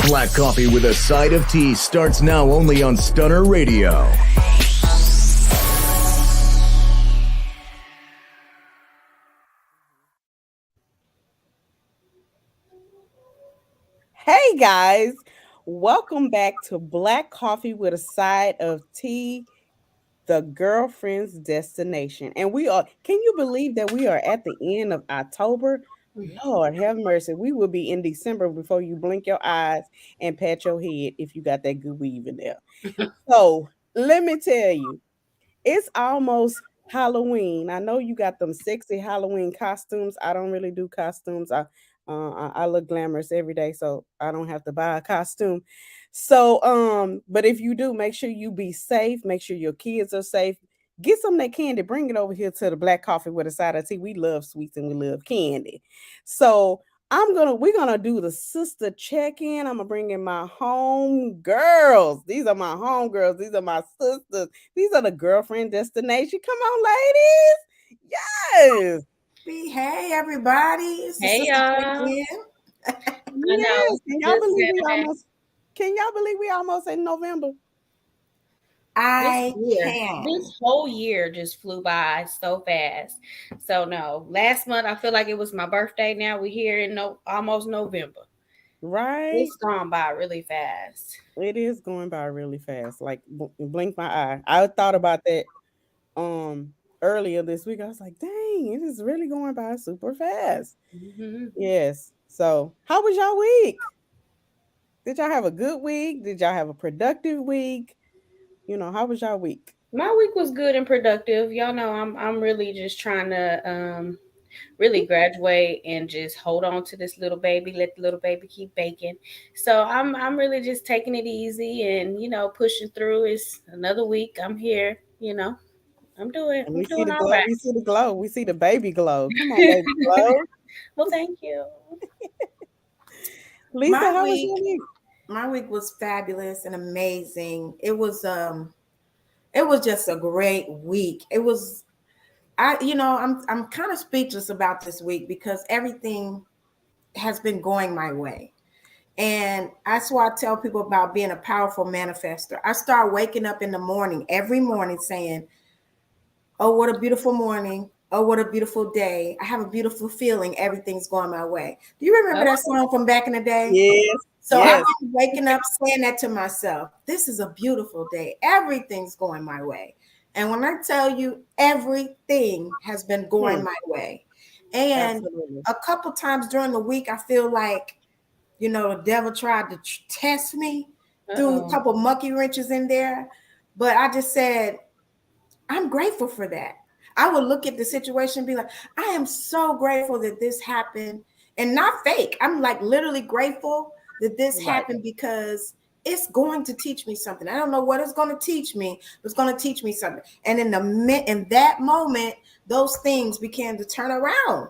Black Coffee with a Side of Tea starts now only on Stunner Radio. Hey guys, welcome back to Black Coffee with a Side of Tea, the girlfriend's destination. And can you believe that we are at the end of October? Lord have mercy. We will be in December before you blink your eyes and pat your head if you got that good weave in there. So let me tell you, it's almost Halloween. I know you got them sexy Halloween costumes. I don't really do costumes. I look glamorous every day, so I don't have to buy a costume. So, but if you do, make sure you be safe. Make sure your kids are safe. Get some of that candy. Bring it over here to the Black Coffee with a Side of Tea. We love sweets and we love candy. So we're gonna do the sister check-in. I'm gonna bring in my home girls. These are my home girls. These are my sisters. These are the girlfriend destination. Come on, ladies. Yes. Hey everybody, it's the Hey sister y'all. check-in. I know. Yes. Can y'all believe we almost in November? This I year, can. this whole year just flew by so fast. So no, last month I feel like it was my birthday. Now we're here in almost November. Right. It's gone by really fast. It is going by really fast. Like blink my eye. I thought about that earlier this week. I was like, dang, it is really going by super fast. hmm Yes. So how was y'all week? Did y'all have a good week? Did y'all have a productive week? How was y'all week? My week was good and productive. Y'all know I'm really just trying to really graduate and just hold on to this little baby, let the little baby keep baking. So I'm really just taking it easy and pushing through. It's another week. I'm here. And I'm we see doing the all glow. right. We see the glow. We see the baby glow. Come on, baby glow. Well, thank you. Lisa, My how was week, your week? my week was fabulous and amazing. It was just a great week. I'm kind of speechless about this week because everything has been going my way. And that's why I tell people about being a powerful manifester. I start waking up in the morning, every morning saying, oh, what a beautiful morning. Oh, what a beautiful day. I have a beautiful feeling. Everything's going my way. Do you remember that Oh, song from back in the day? Yes, So I've yes. been waking up saying that to myself. This is a beautiful day. Everything's going my way. And when I tell you everything has been going Hmm, my way. And absolutely. a couple times during the week, I feel like, the devil tried to test me, threw a uh-oh. couple monkey wrenches in there. But I just said, I'm grateful for that. I would look at the situation and be like, I am so grateful that this happened and not fake. I'm like literally grateful that this Right. happened because it's going to teach me something. I don't know what it's going to teach me, but it's going to teach me something. And in that moment, those things began to turn around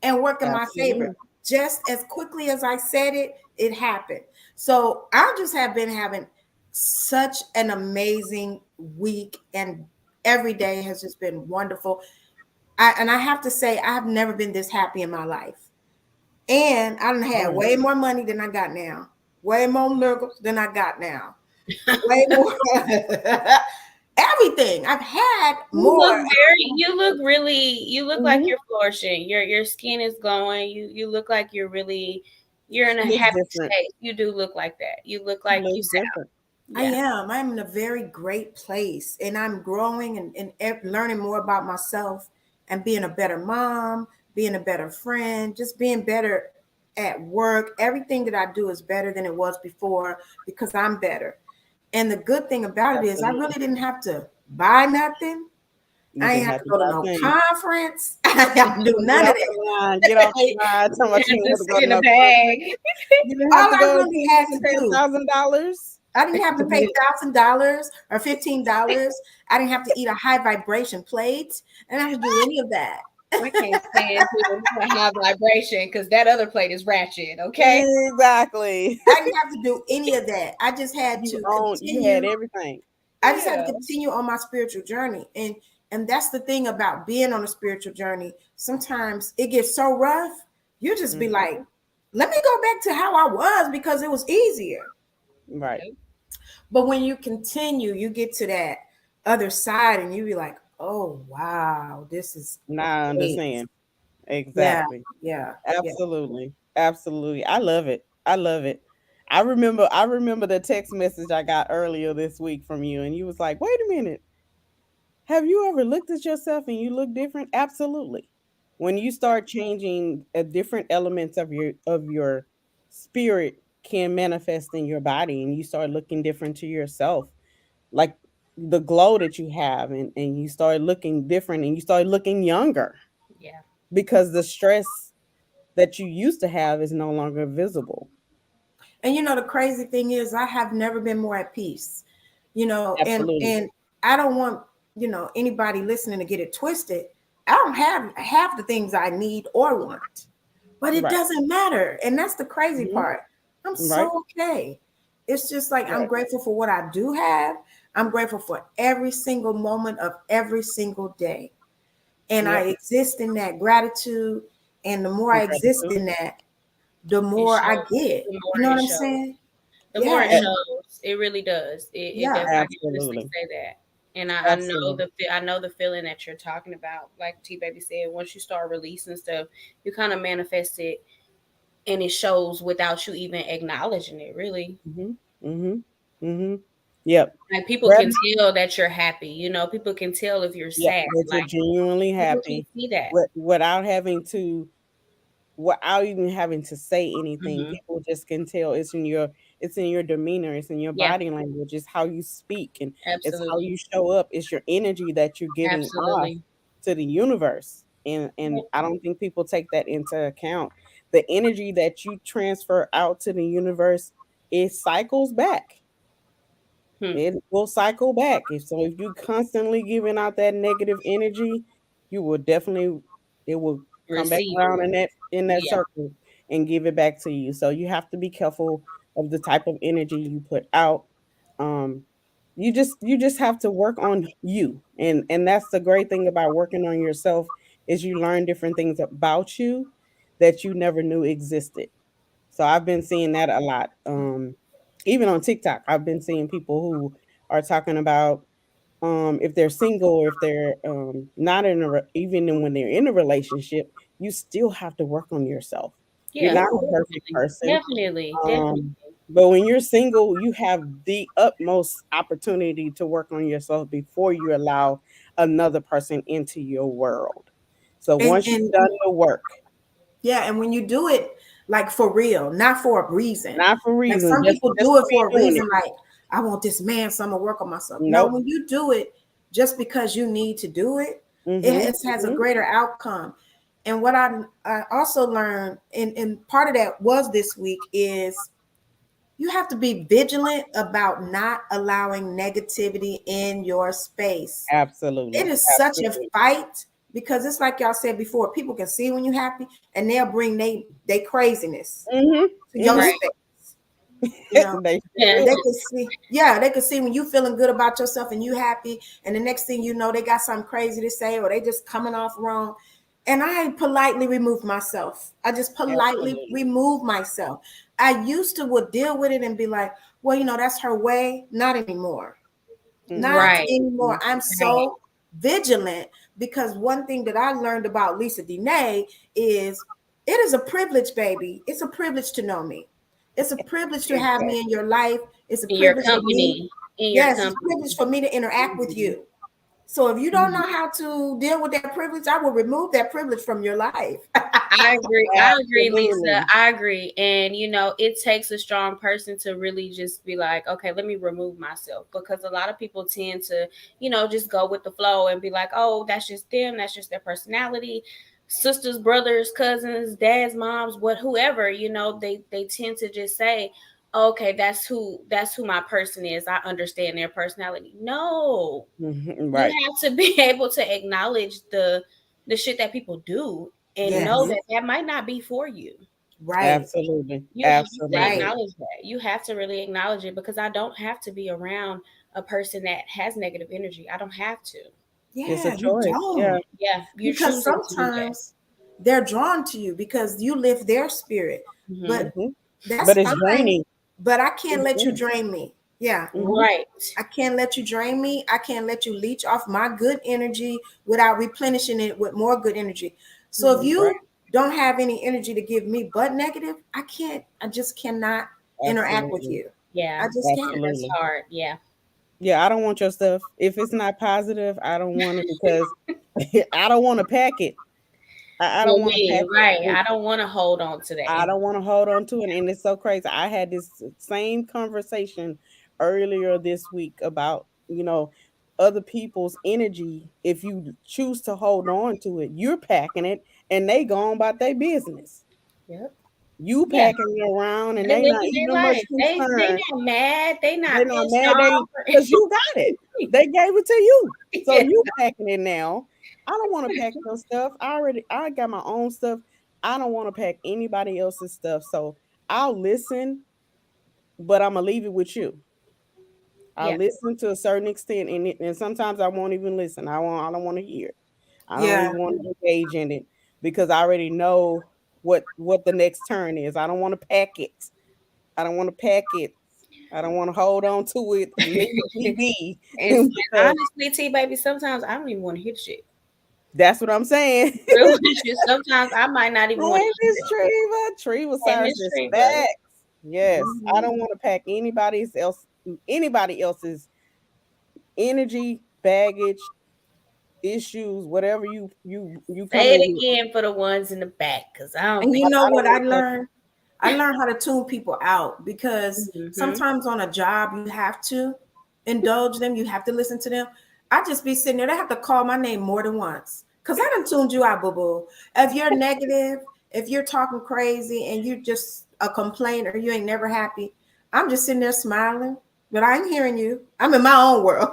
and work in my favor. Absolutely. Just as quickly as I said it, it happened. So I just have been having such an amazing week, and every day has just been wonderful. And I have to say, I have never been this happy in my life. And I done All had right. way more money than I got now, way more miracles than I got now, way more everything. I've had more. You look like Mm-hmm. you're flourishing. Your skin is glowing. You look like you're in a You look happy different. state. You do look like that. You look You like you look set out. different. I Yeah. am. I'm in a very great place, and I'm growing and learning more about myself and being a better mom, being a better friend, just being better at work. Everything that I do is better than it was before because I'm better. And the good thing about it is, I Absolutely. really didn't have to buy nothing. You I ain't didn't have have to to go to buy no things. conference. I didn't have to do Get none of off the line. Get off the that. line. Tell me you And didn't have to just go sit to in a no conference. bag. You didn't have All to I go to really had to ten do, thousand dollars I didn't have to to pay be. $1,000 or $15. I didn't have to eat a high vibration plate. I didn't have to do any of that. I can't stand people who have high vibration because that other plate is ratchet. Okay. Exactly. I didn't have to do any of that. I just had You to own. You had continue. everything. I just had to Yeah. continue on my spiritual journey. And that's the thing about being on a spiritual journey. Sometimes it gets so rough, you just be Mhm. like, let me go back to how I was because it was easier. Right. But when you continue, you get to that other side and you be like, oh, wow, this is Now I great. understand. Yeah, Exactly. yeah, yeah. Absolutely. Absolutely. I love it. I love it. I remember the text message I got earlier this week from you, and you was like, wait a minute. Have you ever looked at yourself and you look different? Absolutely. When you start changing different elements of your spirit can manifest in your body, and you start looking different to yourself, like the glow that you have, and you start looking different, and you start looking younger Yeah. because the stress that you used to have is no longer visible. And the crazy thing is I have never been more at peace. Absolutely. And I don't want, anybody listening to get it twisted. I don't have half the things I need or want. But it Right. doesn't matter. And that's the crazy Mhm. part. I'm Right. so okay. It's just like I'm Right. grateful for what I do have. I'm grateful for every single moment of every single day. And I Yep. exist in that gratitude. And the more I exist Gratitude. in that, the It more I shows. get. The You more know what it I'm shows. saying? The more Yeah. it And shows. It really does. It yeah. definitely. I can honestly Absolutely. say that. And I know Absolutely. I know the feeling that you're talking about. Like T Baby said, once you start releasing stuff, you kind of manifest it, and it shows without you even acknowledging it. Really, Mhm. Mhm. Mhm. Yep. like people can Gratitude. tell that you're happy. People can tell if you're Yep. sad. That you're Like genuinely people can happy, see that. without having to, without even having to say anything. Hmm. People just can tell. It's in your demeanor, it's in your Yeah, body language, it's how you speak, and it's how absolutely, you show up, it's your energy that you're giving off absolutely. to the universe. And Yep. I don't think people take that into account. The energy that you transfer out to the universe, it cycles back. Hmm. It will cycle back. If you constantly giving out that negative energy, you will definitely, it will come back Receive around it. in that Yeah. circle and give it back to you. So you have to be careful of the type of energy you put out. Um you just have to work on you. And that's the great thing about working on yourself, is you learn different things about you that you never knew existed. So I've been seeing that a lot. Even on TikTok, I've been seeing people who are talking about, if they're single, or if they're not in even when they're in a relationship, you still have to work on yourself. You're Yeah. yeah. not a perfect Definitely. person. Definitely. Definitely. Um, but when you're single, you have the utmost opportunity to work on yourself before you allow another person into your world. So once you've And done the work, yeah, and when you do it like for real, not for a reason. not for Like reason, some just people just do it to be for a doing reason, it. like I want this man, so I'm gonna work on myself. No, Nope. when you do it just because you need to do it, Mhm. it has a Mhm. greater outcome. And what I also learned, and part of that was this week, is you have to be vigilant about not allowing negativity in your space. It Absolutely. is such a Absolutely. fight because it's like y'all said before, people can see when you're happy and they'll bring they craziness Mhm. to your Mhm. Right. space. You know, They sure Yeah. they will. could see, yeah, they could see when you feeling good about yourself and you happy, and the next thing you know, they got something crazy to say or they just coming off wrong. And I politely removed myself. I just politely Absolutely. removed myself. I used to would deal with it and be like, well, that's her way. Not anymore. Not Mhm. Right. anymore. I'm Right. so vigilant because one thing that I learned about Lisa Denae is it is a privilege, baby. It's a privilege to know me. It's a privilege to have Exactly. me in your life. It's a In your privilege for me. company. In your Yes, it's a company. privilege for me to interact with Mhm. you. So if you don't Mhm. know how to deal with that privilege, I will remove that privilege from your life. I agree. I agree, Lisa. Absolutely. I agree. And it takes a strong person to really just be like, okay, let me remove myself, because a lot of people tend to, just go with the flow and be like, oh, that's just them, that's just their personality. Sisters, brothers, cousins, dads, moms, whoever, they tend to just say, okay, that's who my person is. I understand their personality. No. Mhm. You Right. have to be able to acknowledge the shit that people do, and know Yes, Mhm. that that might not be for you. right, Absolutely. You have to right. Absolutely. acknowledge that. You have to really acknowledge it, because I don't have to be around a person that has negative energy. I don't have to. It's a Yeah, you choice. Yeah. don't. Yeah, you're Because choosing to do that. sometimes they're drawn to you because you lift their spirit. Mhm. But Hmm. that's But it's fine. draining. But I can't It's let you draining. drain me. Yeah. Hmm. Right. I can't let you drain me. I can't let you leech off my good energy without replenishing it with more good energy. So if Mhm. Right. you don't have any energy to give me but negative, I can't, I just cannot interact with Absolutely. you. I Yeah. just Yeah, can't. that's Absolutely. hard. Yeah. Yeah, I don't want your stuff. If it's not positive, I don't want it because I don't want to pack it. I For don't want to me, pack it. right. I don't want to hold on to that. I don't want to hold on to it. And it's so crazy. I had this same conversation earlier this week about, other people's energy. If you choose to hold on to it, you're packing it and they go on about their business. Yep. You Yeah. packing it around and They they not living even their much life. They concerned. not mad. They They're not not pissed mad. They off. because you got it. They gave it to you. So Yeah. you packing it now. I don't want to pack your stuff. I got my own stuff. I don't want to pack anybody else's stuff. So I'll listen, but I'm gonna leave it with you. I'll Yeah. listen to a certain extent, and sometimes I won't even listen. I don't want to hear. I don't Yeah. even want to engage in it because I already know what the next turn is. I don't want to pack it. I don't want to pack it. I don't want to hold on to it and leave me be And because honestly, T baby, sometimes I don't even want to hear the shit. that's what I'm saying. Real shit. Sometimes I might not even want Hey, to hear Miss it. Treva. Treva Hey, signs Miss Treva. respect. Yes, I Hmm. don't want to pack anybody else's energy, baggage, issues, whatever you come Say in it with. again for the ones in the back, cause I don't And think. you know I don't what I want to pack. learned? I learned how to tune people out because Hmm. sometimes on a job you have to indulge them, you have to listen to them. I just be sitting there, they have to call my name more than once. Cause I done tuned you out, boo-boo. If you're negative, if you're talking crazy and you're just a complainer, you ain't never happy. I'm just sitting there smiling, but I ain't hearing you. I'm in my own world.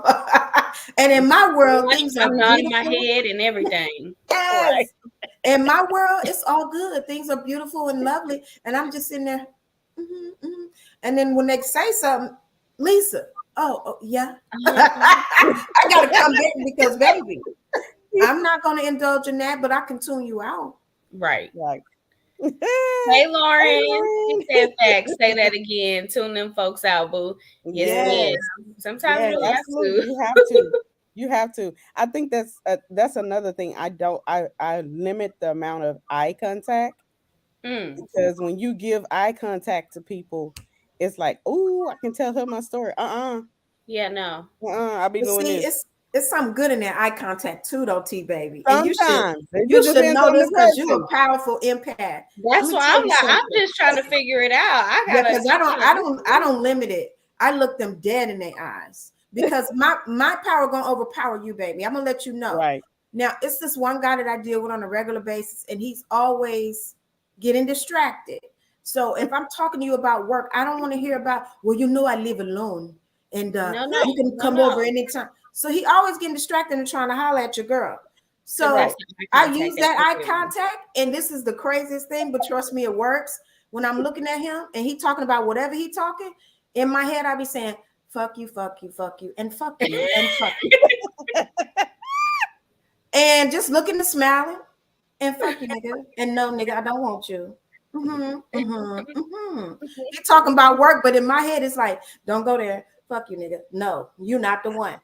And in my world, things are I'm nodding my beautiful. head and everything. Right. Yes. In my world, it's all good. Things are beautiful and lovely. And I'm just sitting there. Mhm, mhm. And then when they say something, Lisa, oh yeah. I got to come back because, baby, I'm not going to indulge in that, but I can tune you out. Right. Right. Hey, Hey, Lauren. She Lauren. said facts. Say that again. Tune them folks out, boo. Yes, Yes. yes. Yes. Sometimes Yes, you have absolutely. to. You have to. You have to. I think that's another thing. I limit the amount of eye contact Mm. because when you give eye contact to people, it's like, "Ooh, I can tell her my story." Yeah, no. I'll be But doing see, this. it's something good in that eye contact too, though, T baby. And Sometimes it you just should depends know on this the because you're a person. powerful empath. Let That's me why tell I'm you like, I'm something. just trying to figure it out. I Yeah, gotta, because I don't limit it. I look them dead in their eyes because my power gonna overpower you, baby. I'm gonna let you know. Right. Now it's this one guy that I deal with on a regular basis, and he's always getting distracted. So if I'm talking to you about work, I don't want to hear about, well, you know, I live alone and no, you no, can no, come no. over anytime. So he always getting distracted and trying to holler at your girl. That's So not eye I contact. use That's that eye security. contact, and this is the craziest thing, but trust me, it works. When I'm looking at him and he talking about whatever he talking, in my head I be saying, fuck you, fuck you, fuck you, and fuck you, and fuck you. And just looking and smiling, and fuck you, nigga. And no, nigga, I don't want you. He talking about work, but in my head it's like, don't go there. Fuck you, nigga. No, you not the one.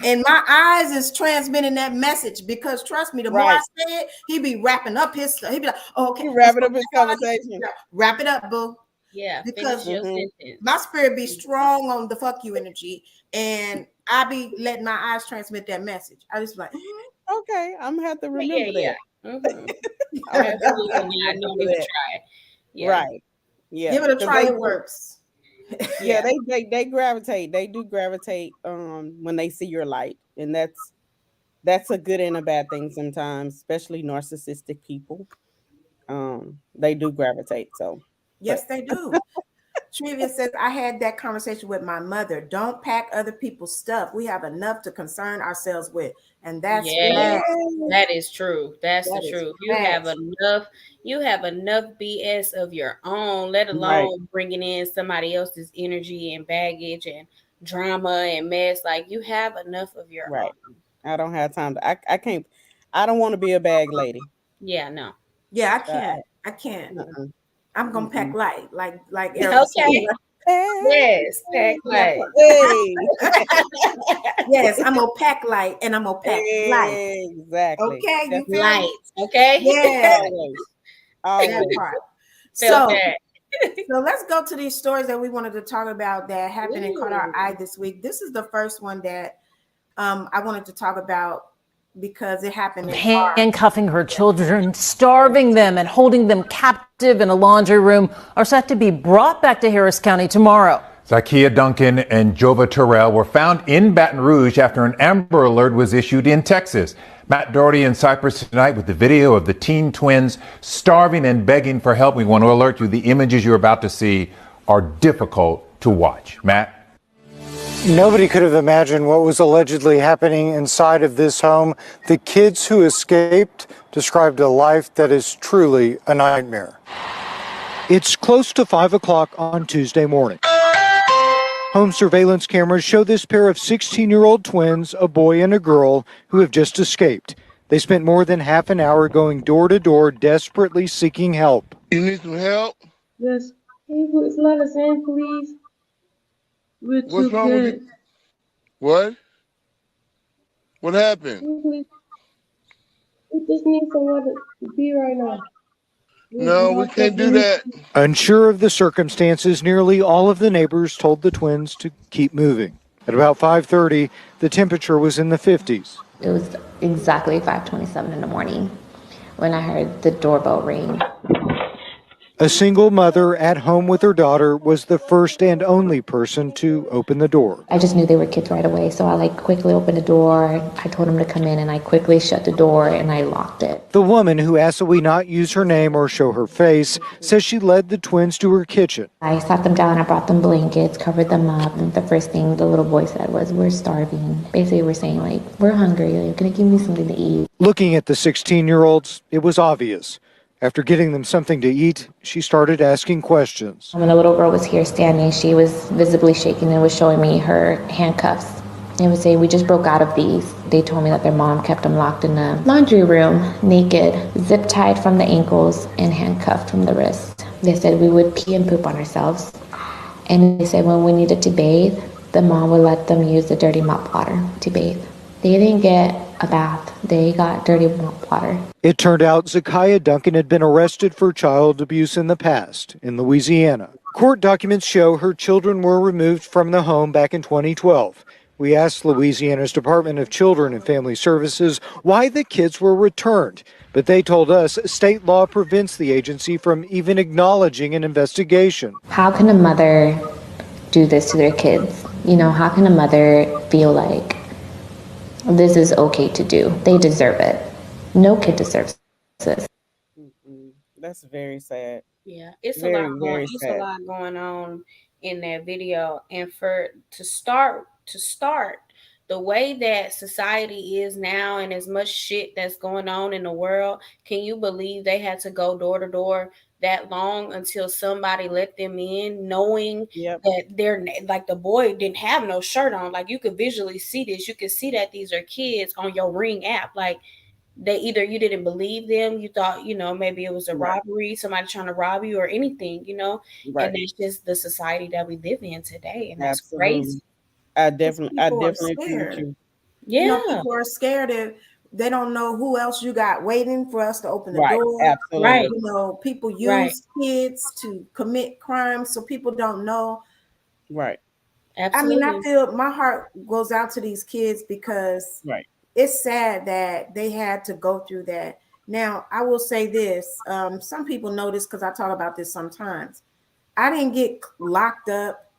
And my eyes is transmitting that message because trust me, the more I Right. say it, he be wrapping up his stuff. He be like, oh, okay, You let's wrapping go. up his conversation. Wrap it up, boo. Yeah, finish Because your Hmm. my sentence. spirit be strong on the fuck you energy, and I be letting my eyes transmit that message. I just like, Okay, I'm gonna have to Yeah, yeah, remember that. yeah. Mm-hmm. I'm gonna Absolutely definitely not. Don't remember even that. try. Yeah. Right. Yeah. give it a Because try. It works. yeah, Yeah. they gravitate. They do gravitate when they see your light. And that's a good and a bad thing sometimes, especially narcissistic people. They do gravitate. So but Yes, they do. Trivia says, I had that conversation with my mother. Don't pack other people's stuff. We have enough to concern ourselves with. And that's Yes. fact. yeah, That is true. That's the That is truth. facts. You have enough BS of your own, let right, alone bringing in somebody else's energy and baggage and drama and mess. Like you have enough of your right. own. I don't have time to I can't I don't want to be a bag lady. Yeah, no. Yeah, I Uh, can't. I can't. uh-uh. I'm gonna pack light, like Erica said. Okay. Yes, pack light. Hey. Yes, I'm gonna pack light and I'm gonna pack light. Exactly. Okay, you feel Light. me? Okay. Yeah, Always. that Always. part. Felt So, that. so let's go to these stories that we wanted to talk about that happened and caught our eye this week. This is the first one that I wanted to talk about because it happened in Handcuffing her children, starving them, and holding them captive in a laundry room are set to be brought back to Harris County tomorrow. Zakia Duncan and Jova Terrell were found in Baton Rouge after an Amber Alert was issued in Texas. Matt Doherty in Cyprus tonight with the video of the teen twins starving and begging for help. We want to alert you the images you're about to see are difficult to watch. Matt? Nobody could have imagined what was allegedly happening inside of this home. The kids who escaped described a life that is truly a nightmare. It's close to 5 o'clock on Tuesday morning. Home surveillance cameras show this pair of 16-year-old twins, a boy and a girl, who have just escaped. They spent more than half an hour going door to door, desperately seeking help. You need some help? Yes. Can you please let us in, please? We're What's too wrong with good. you? What? What happened? We just need somewhere to be right now. No, we can't do that. Unsure of the circumstances, nearly all of the neighbors told the twins to keep moving. At about 5:30, the temperature was in the 50s. It was exactly 5:27 in the morning when I heard the doorbell ring. A single mother at home with her daughter was the first and only person to open the door. I just knew they were kids right away, so I quickly opened the door. I told them to come in, and I quickly shut the door and I locked it. The woman, who asked that we not use her name or show her face, says she led the twins to her kitchen. I sat them down, I brought them blankets, covered them up, and the first thing the little boy said was, "We're starving." Basically, we're saying, we're hungry, you're gonna give me something to eat. Looking at the 16-year-olds, it was obvious. After getting them something to eat, she started asking questions. When the little girl was here standing, she was visibly shaking and was showing me her handcuffs. They would say, "We just broke out of these." They told me that their mom kept them locked in the laundry room, naked, zip-tied from the ankles and handcuffed from the wrist. They said we would pee and poop on ourselves. And they said when we needed to bathe, the mom would let them use the dirty mop water to bathe. They didn't get a bath. They got dirty mop water. It turned out Zakia Duncan had been arrested for child abuse in the past in Louisiana. Court documents show her children were removed from the home back in 2012. We asked Louisiana's Department of Children and Family Services why the kids were returned, but they told us state law prevents the agency from even acknowledging an investigation. How can a mother do this to their kids? How can a mother feel like this is okay to do? They deserve it. No kid deserves this. That's very sad. Yeah, it's Very, a lot very going. It's sad. a lot going on in that video, and to start the way that society is now, and as much shit that's going on in the world, can you believe they had to go door to door that long until somebody let them in, knowing that they're the boy didn't have no shirt on? You could visually see this. You could see that these are kids on your Ring app. They either you didn't believe them, you thought, maybe it was a robbery, somebody trying to rob you or anything, and that's just the society that we live in today, and that's crazy. I definitely agree with you. Yeah, people are scared if they don't know who else you got waiting for us to open the door. Absolutely. People use kids to commit crimes, so people don't know. Right. Absolutely. I feel my heart goes out to these kids because it's sad that they had to go through that. Now, I will say this. Some people know this because I talk about this sometimes. I didn't get locked up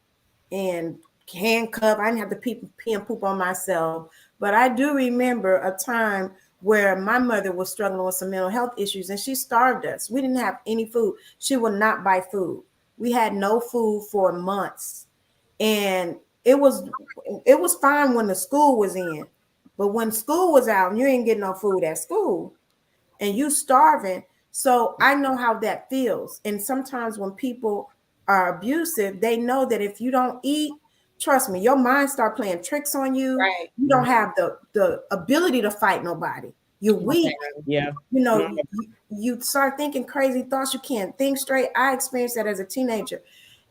and handcuffed. I didn't have to pee and poop on myself. But I do remember a time where my mother was struggling with some mental health issues and she starved us. We didn't have any food. She would not buy food. We had no food for months. And it was fine when the school was in. But when school was out and you ain't getting no food at school and you starving. So I know how that feels. And sometimes when people are abusive, they know that if you don't eat, trust me, your mind start playing tricks on you. Right. You don't have the ability to fight nobody. You're weak. Yeah. You know, you start thinking crazy thoughts. You can't think straight. I experienced that as a teenager.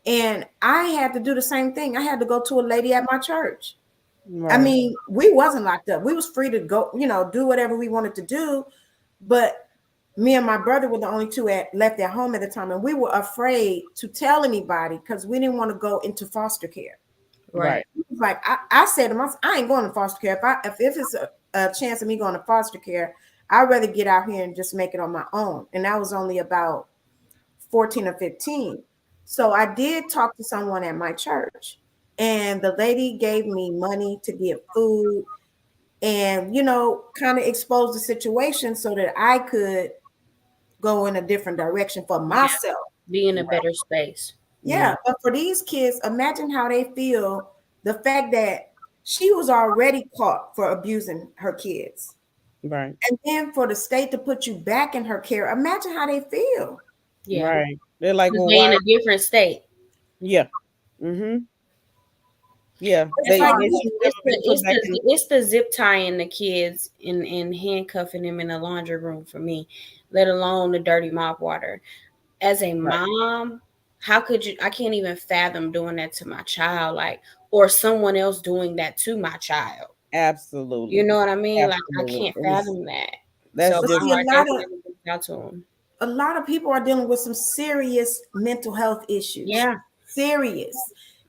And I had to do the same thing. I had to go to a lady at my church. I Right. mean, we wasn't locked up. We was free to go, do whatever we wanted to do. But me and my brother were the only two left at home at the time. And we were afraid to tell anybody because we didn't want to go into foster care. Right. Like I said to myself, I ain't going to foster care. If it's a chance of me going to foster care, I'd rather get out here and just make it on my own. And that was only about 14 or 15. So I did talk to someone at my church, and the lady gave me money to get food and, kind of expose the situation so that I could go in a different direction for myself. Be in a better space. Yeah. But for these kids, imagine how they feel, the fact that she was already caught for abusing her kids. Right. And then for the state to put you back in her care, imagine how they feel. Yeah. Right. They're like, well, They're in a different state. Yeah. Mm-hmm. Yeah. It's the zip tying the kids and handcuffing them in the laundry room for me, let alone the dirty mop water. As a mom, how could you? I can't even fathom doing that to my child, or someone else doing that to my child. Absolutely. You know what I mean? Absolutely. Like I can't fathom that. That's so just a lot of people are dealing with some serious mental health issues. Yeah. Serious.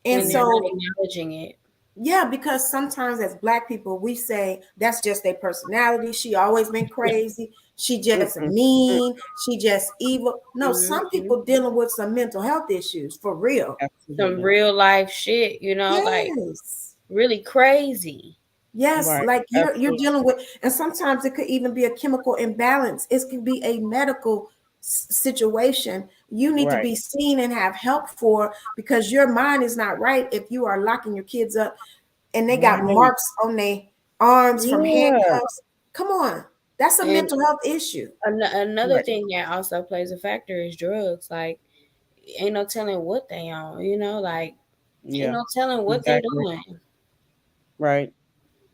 And so not acknowledging it. Yeah, because sometimes as Black people, we say that's just their personality. She always been crazy. She just mean. She just evil. No, some people dealing with some mental health issues for real. Some real life shit, like really crazy. Yes, like you're dealing with, and sometimes it could even be a chemical imbalance. It could be a medical situation you need to be seen and have help for, because your mind is not right if you are locking your kids up and they got marks on their arms from handcuffs. Come on, that's a mental health issue. Another thing that also plays a factor is drugs. Like, ain't no telling what they on, ain't no telling what they're doing. Right.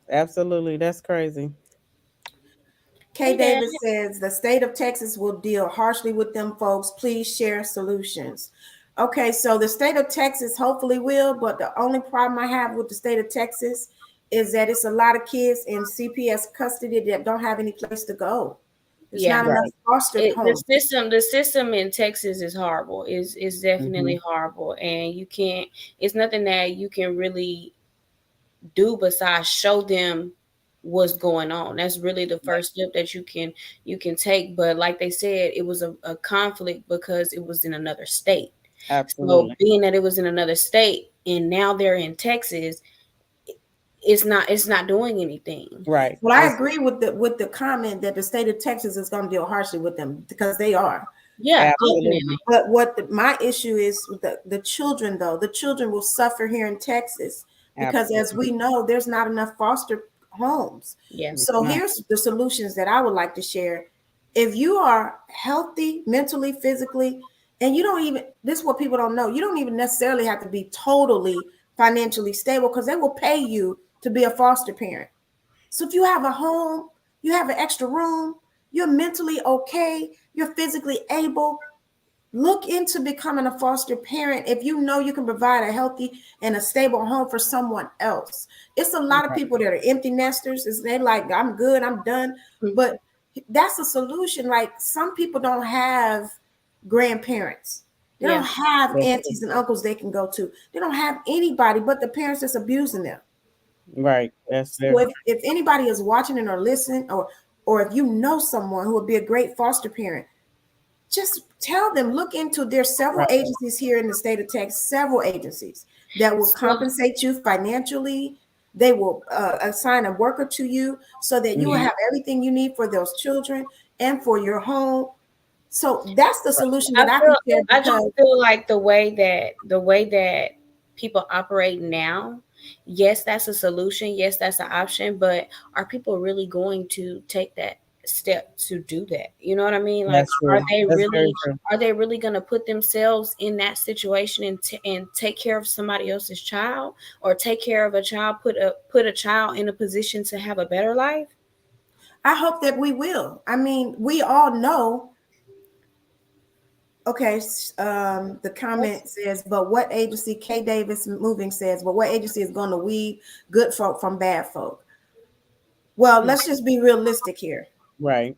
Absolutely. That's crazy. Kay Davis says the state of Texas will deal harshly with them folks. Please share solutions. Okay, so the state of Texas hopefully will, but the only problem I have with the state of Texas is that it's a lot of kids in CPS custody that don't have any place to go. There's not enough foster homes. The system in Texas is horrible. Is definitely horrible, and you can't. It's nothing that you can really do besides show them what's going on. That's really the first step that you can take. But like they said, it was a conflict because it was in another state. Absolutely. So being that it was in another state and now they're in Texas, it's not doing anything. Right. Well, I agree with the comment that the state of Texas is going to deal harshly with them, because they are. Yeah, absolutely. But my issue is with the children, though. The children will suffer here in Texas because, as we know, there's not enough foster homes. Yeah. So here's the solutions that I would like to share. If you are healthy mentally, physically, and this is what people don't know, you don't even necessarily have to be totally financially stable, because they will pay you to be a foster parent. So if you have a home, you have an extra room, you're mentally okay, you're physically able, look into becoming a foster parent if you know you can provide a healthy and a stable home for someone else. It's a lot of people that are empty nesters. They're like, I'm good, I'm done. But that's a solution. Like, some people don't have grandparents. They don't have aunties and uncles they can go to. They don't have anybody but the parents that's abusing them. Right. That's so if anybody is watching and or listening, or if you know someone who would be a great foster parent, just tell them, look into, there's several agencies here in the state of Texas, several agencies that will compensate you financially. They will assign a worker to you so that you will have everything you need for those children and for your home. So that's the solution that I just feel like the way that people operate now, yes, that's a solution. Yes, that's an option. But are people really going to take that step to do that? You know what I mean? Like, are they really going to put themselves in that situation and take care of somebody else's child, or take care of a child, put a child in a position to have a better life? I hope that we will. I mean, we all know. Okay, the comment says, but what agency, K Davis Moving says, but what agency is going to weed good folk from bad folk? Well, let's just be realistic here. Right.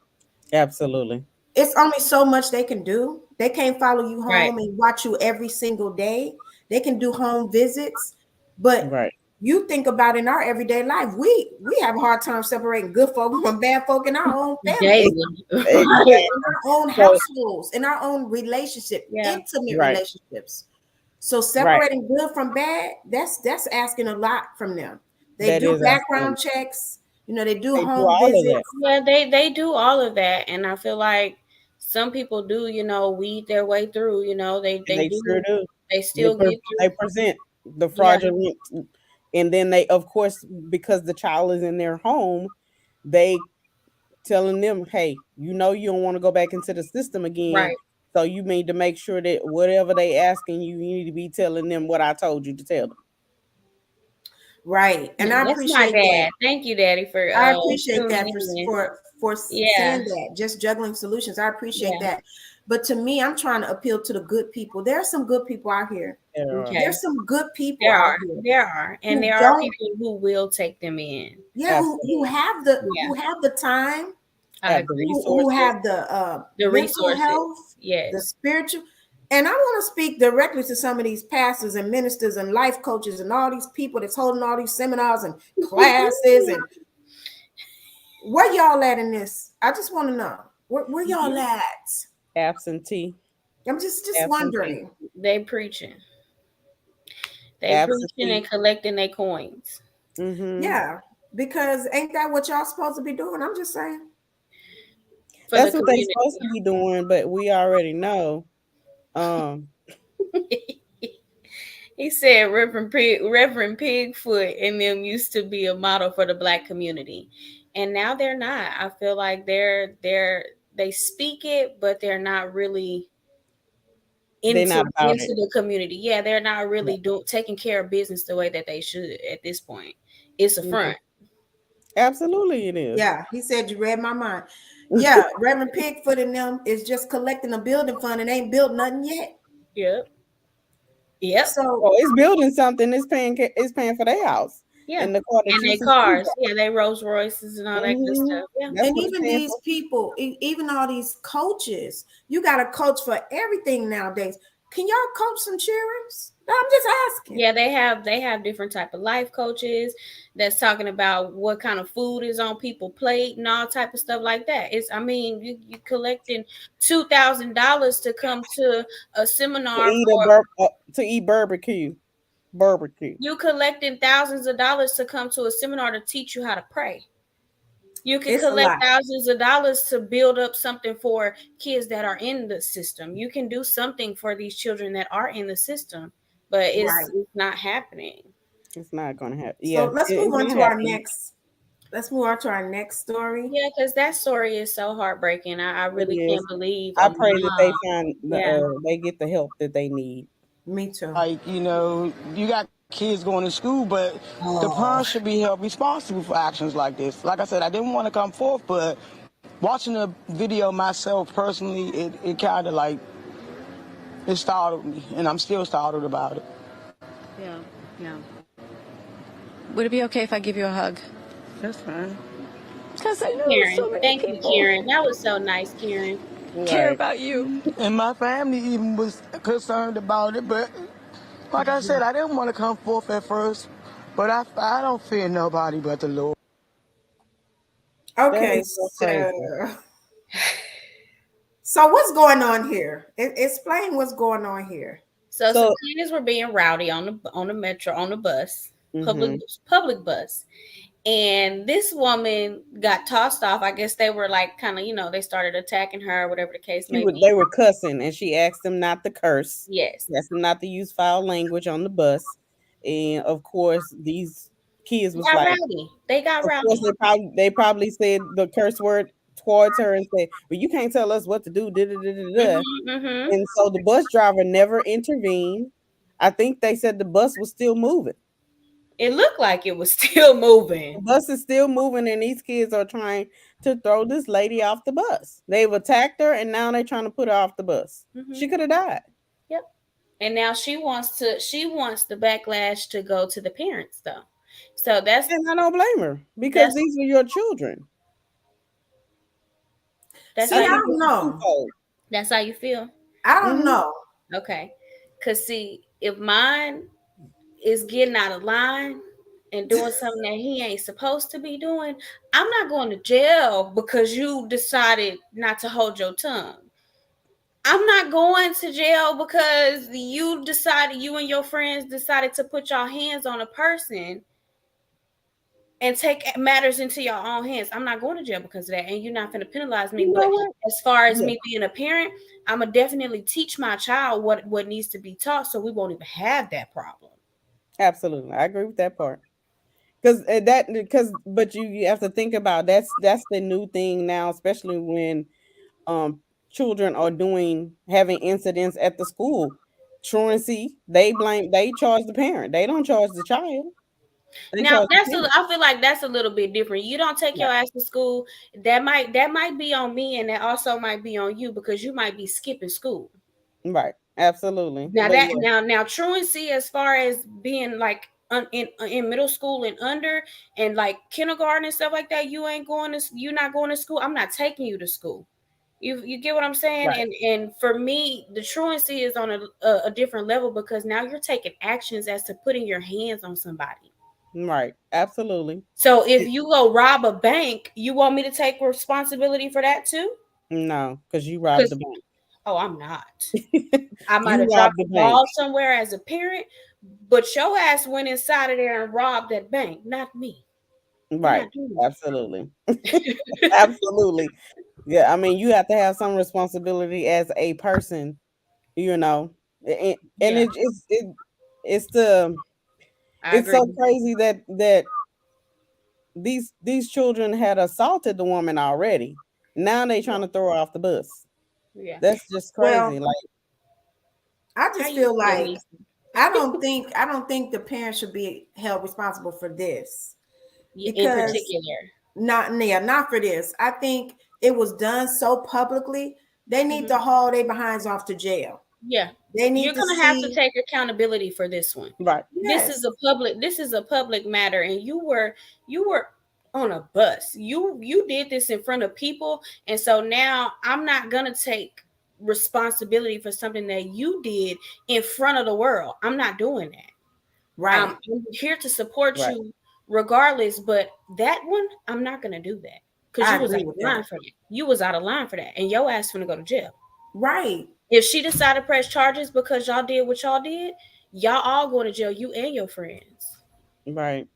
Absolutely. It's only so much they can do. They can't follow you Right. home and watch you every single day. They can do home visits, but Right. you think about in our everyday life, we have a hard time separating good folk from bad folk in our own families, Daily. Exactly. in our own So, households, in our own relationship, Yeah. intimate right. relationships. So Right. separating good from bad, that's asking a lot from them. They That do is background absolutely. checks, they do They do home all of that. visits. Yeah, they do all of that, and I feel like some people do, weed their way through. And They they sure do. do. They They still get they through. present the Yeah. fraudulent, and then they, of course, because the child is in their home, they telling them, "Hey, you don't want to go back into the system again. Right. So you need to make sure that whatever they asking you, you need to be telling them what I told you to tell them." Right. And I That's my appreciate that. dad. Thank you, Daddy, for I appreciate that tuning in. for Yeah. saying that, just juggling solutions. I appreciate Yeah. that. But to me, I'm trying to appeal to the good people. There are some good people out here. There are. Okay. There's some good people There out are. here There are. And who there are don't, people who will take them in. yeah, who Absolutely. have Yeah. the time, I Have the agree. who resources. have the The mental resources. health, the Yes. spiritual. And I want to speak directly to some of these pastors and ministers and life coaches and all these people that's holding all these seminars and classes. And where y'all at in this? I just want to know where y'all at. Absentee. I'm just Absentee. wondering. They preaching. They preaching Absentee. and collecting their coins. Mm-hmm. Yeah, because ain't that what y'all supposed to be doing? I'm just saying. For the That's what they community. supposed to be doing, but we already know. Um, He said Reverend Pigfoot and them used to be a model for the black community. And now they're not. I feel like they speak it, but they're not really they're into not about it. the community. Yeah, they're not really taking care of business the way that they should at this point. It's a Mhm. front. Absolutely, it is. Yeah, he said you read my mind. Yeah, Reverend Pigfoot and them is just collecting a building fund and ain't built nothing yet. Yep. Yep. So Oh, it's building something. It's paying for their house Yeah. and the car that And you their see. cars. Yeah, they Rolls Royces and all that good Mm-hmm. stuff. Yeah. That's and what it's even paying these for. people, even all these coaches, you got a coach for everything nowadays. Can y'all coach some cheerers? I'm just asking. Yeah, they have different type of life coaches that's talking about what kind of food is on people's plate and all type of stuff like that. You collecting $2,000 to come to a To seminar eat for to eat barbecue. you collecting thousands of dollars to come to a seminar to teach you how to pray. You can It's a collect lot. thousands of dollars to build up something for kids that are in the system. You can do something for these children that are in the system, but it's Right. not happening. It's not gonna happen. So Yeah, it's not happening. let's move on to our next story. Yeah, because that story is so heartbreaking. I It really is. can't believe I a pray that they mom. find Yeah. they get the help that they need. Me too. Like, you got kids going to school, but the Oh, parents should be held responsible for actions like this. Like I said, I didn't want to come forth, but watching the video myself personally, it kind of like, it startled me, and I'm still startled about it. Yeah, yeah. Would it be okay if I give you a hug? That's fine. Because I know Karen, so many thank you, people Karen. That was so nice, Karen. care Right. about you. And my family even was concerned about it, but like I said, I didn't want to come forth at first, but I don't fear nobody but the Lord. That okay. is so crazy. So what's going on here? Explain what's going on here. So some So, kids were being rowdy on the metro on the bus, mhm. public bus. And this woman got tossed off. I guess they were like kind of, they started attacking her, whatever the case may be. They were cussing, and she asked them not to curse. Yes. She asked them not to use foul language on the bus, and of course, these kids was Got like, rowdy. They got of course, rowdy. they probably said the curse word towards her and said, "Well, you can't tell us what to do." Da, da, da, da, da. Mm-hmm. And so the bus driver never intervened. I think they said the bus was still moving. It looked like it was still The moving. bus is still moving, and these kids are trying to throw this lady off the bus. They've attacked her, and now they're trying to put her off the bus. She could have died. Yep. And now she wants the backlash to go to the parents though. So that's, And I don't blame her because these are your children. that's See, how I you don't know. That's how you feel? I don't know. Okay. Cause see, if mine is getting out of line and doing something that he ain't supposed to be doing, I'm not going to jail because you decided not to hold your tongue. I'm not going to jail because you and your friends decided to put your hands on a person and take matters into your own hands. I'm not going to jail because of that. And you're not going to penalize me. You But know what? as far as me being a parent, I'm going to definitely teach my child what needs to be taught so we won't even have that problem. Absolutely. I agree with that part. But you have to think about that's the new thing now, especially when children are having incidents at the school. Truancy, they charge the parent. They don't charge the child. They Now charge the parent. I feel like that's a little bit different. You don't take your ass to school. That might be on me, and that also might be on you because you might be skipping school. Right. Absolutely. Now truancy as far as being like in middle school and under and like kindergarten and stuff like that, you're not going to school. I'm not taking you to school. You get what I'm saying? Right. And for me, the truancy is on a different level because now you're taking actions as to putting your hands on somebody. Right. Absolutely. So if you go rob a bank, you want me to take responsibility for that too? No, because you robbed the bank. Oh, I'm not. I might You have robbed dropped the the ball bank. somewhere as a parent, but your ass went inside of there and robbed that bank, not me. Right. Absolutely. Absolutely. Yeah. I mean, you have to have some responsibility as a person, and it's so crazy that these children had assaulted the woman already. Now they trying to throw her off the bus. Yeah. That's just crazy. Well, I just feel like I don't think the parents should be held responsible for this. In particular. Not for this. I think it was done so publicly. They need to haul their behinds off to jail. Yeah. They need You're gonna have to take accountability for this one. Right. This is a public matter, and you were on a bus. You did this in front of people, and so now I'm not gonna take responsibility for something that you did in front of the world. I'm not doing that. Right. I'm here to support you regardless, but that one, I'm not gonna do that. Because you was out of line for that. You was out of line for that. And your ass finna go to jail. Right. If she decided to press charges because y'all did what y'all did, y'all all going to jail, you and your friends. Right.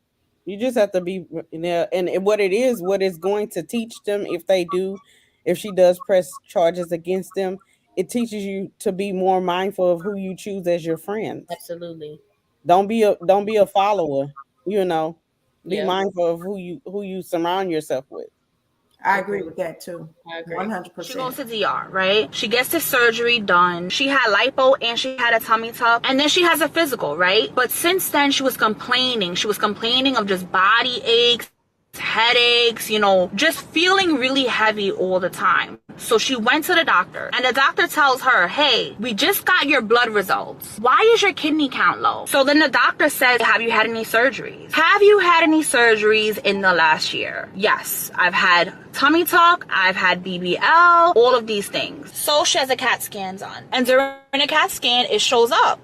You just have to be, and what it's going to teach them if she does press charges against them, it teaches you to be more mindful of who you choose as your friends. Absolutely. Don't be a follower, Be mindful of who you surround yourself with. I agree with that too. I agree. 100%. She goes to DR, right? She gets the surgery done. She had lipo and she had a tummy tuck. And then she has a physical, right? But since then, she was complaining. She was complaining of just body aches, headaches, just feeling really heavy all the time. So she went to the doctor and the doctor tells her, hey, we just got your blood results. Why is your kidney count low? So then the doctor says, have you had any surgeries? Have you had any surgeries in the last year? Yes, I've had tummy tuck, I've had BBL, all of these things. So she has a CAT scan done. And during a CAT scan, it shows up.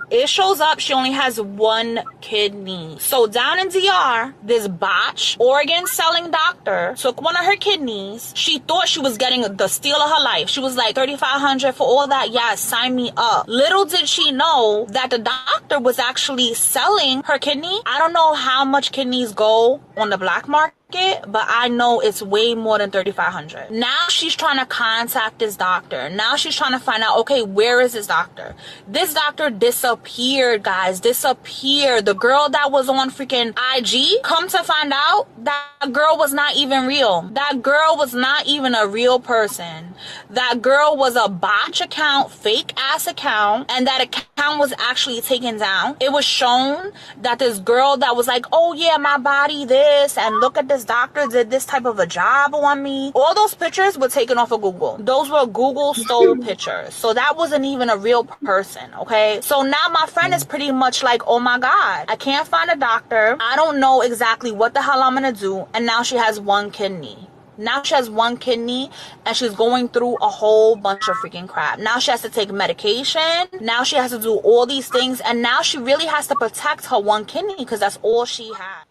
She only has one kidney. So down in DR, this botch organ selling doctor took one of her kidneys. She thought she was getting the steal of her life. She was like, $3,500 for all that. Yes, sign me up. Little did she know that the doctor was actually selling her kidney. I don't know how much kidneys go on the black market, it, but I know it's way more than $3,500. Now she's trying to contact this doctor. Now she's trying to find out, okay, where is this doctor? This doctor disappeared, guys. Disappeared. The girl that was on freaking IG, come to find out, that girl was not even real. That girl was not even a real person. That girl was a botch account, fake ass account, and that account was actually taken down. It was shown that this girl that was like, oh yeah, my body this, and look at this doctor did this type of a job on me. All those pictures were taken off of Google. Those were Google stole pictures. So that wasn't even a real person, okay? So now my friend is pretty much like, oh my God, I can't find a doctor. I don't know exactly what the hell I'm gonna do. And now she has one kidney. Now she has one kidney and she's going through a whole bunch of freaking crap. Now she has to take medication. Now she has to do all these things. And now she really has to protect her one kidney because that's all she had.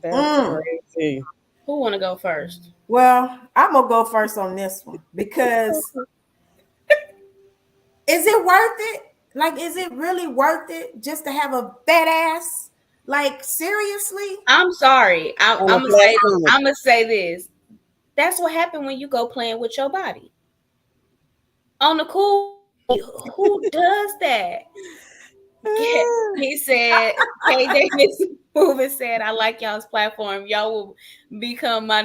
That's crazy. Who want to go first? Well, I'm going to go first on this one because is it worth it? Like, is it really worth it just to have a fat ass? Like, seriously? I'm sorry. I'm gonna say this. That's what happened when you go playing with your body. On the cool, who does that? He said, K. Davis Moving said, I like y'all's platform. Y'all will become my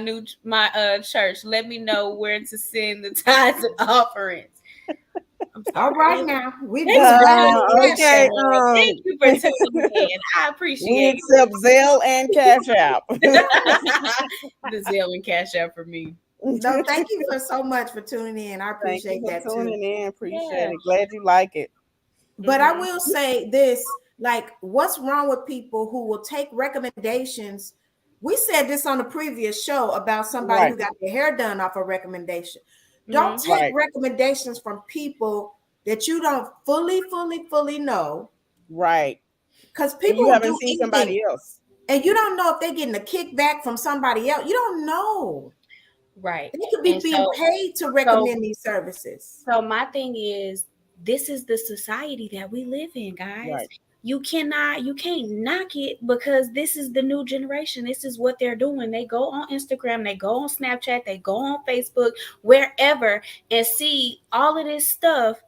church. Let me know where to send the tithes and offerings. All right now. Okay. Thank you for tuning in. I appreciate we it. accept Zelle and Cash App. The Zelle and Cash App for me. No, thank you so much for tuning in. I appreciate that too. Tuning in, appreciate it. Glad you like it. But I will say this, like, what's wrong with people who will take recommendations? We said this on the previous show about somebody who got their hair done off a recommendation. Don't take recommendations from people that you don't fully know. Right. Because people you haven't seen somebody else. And you don't know if they're getting a kickback from somebody else. You don't know. Right. They could be being paid to recommend these services. So my thing is, this is the society that we live in, guys. Right. You can't knock it because this is the new generation. This is what they're doing. They go on Instagram, they go on Snapchat, they go on Facebook, wherever, and see all of this stuff.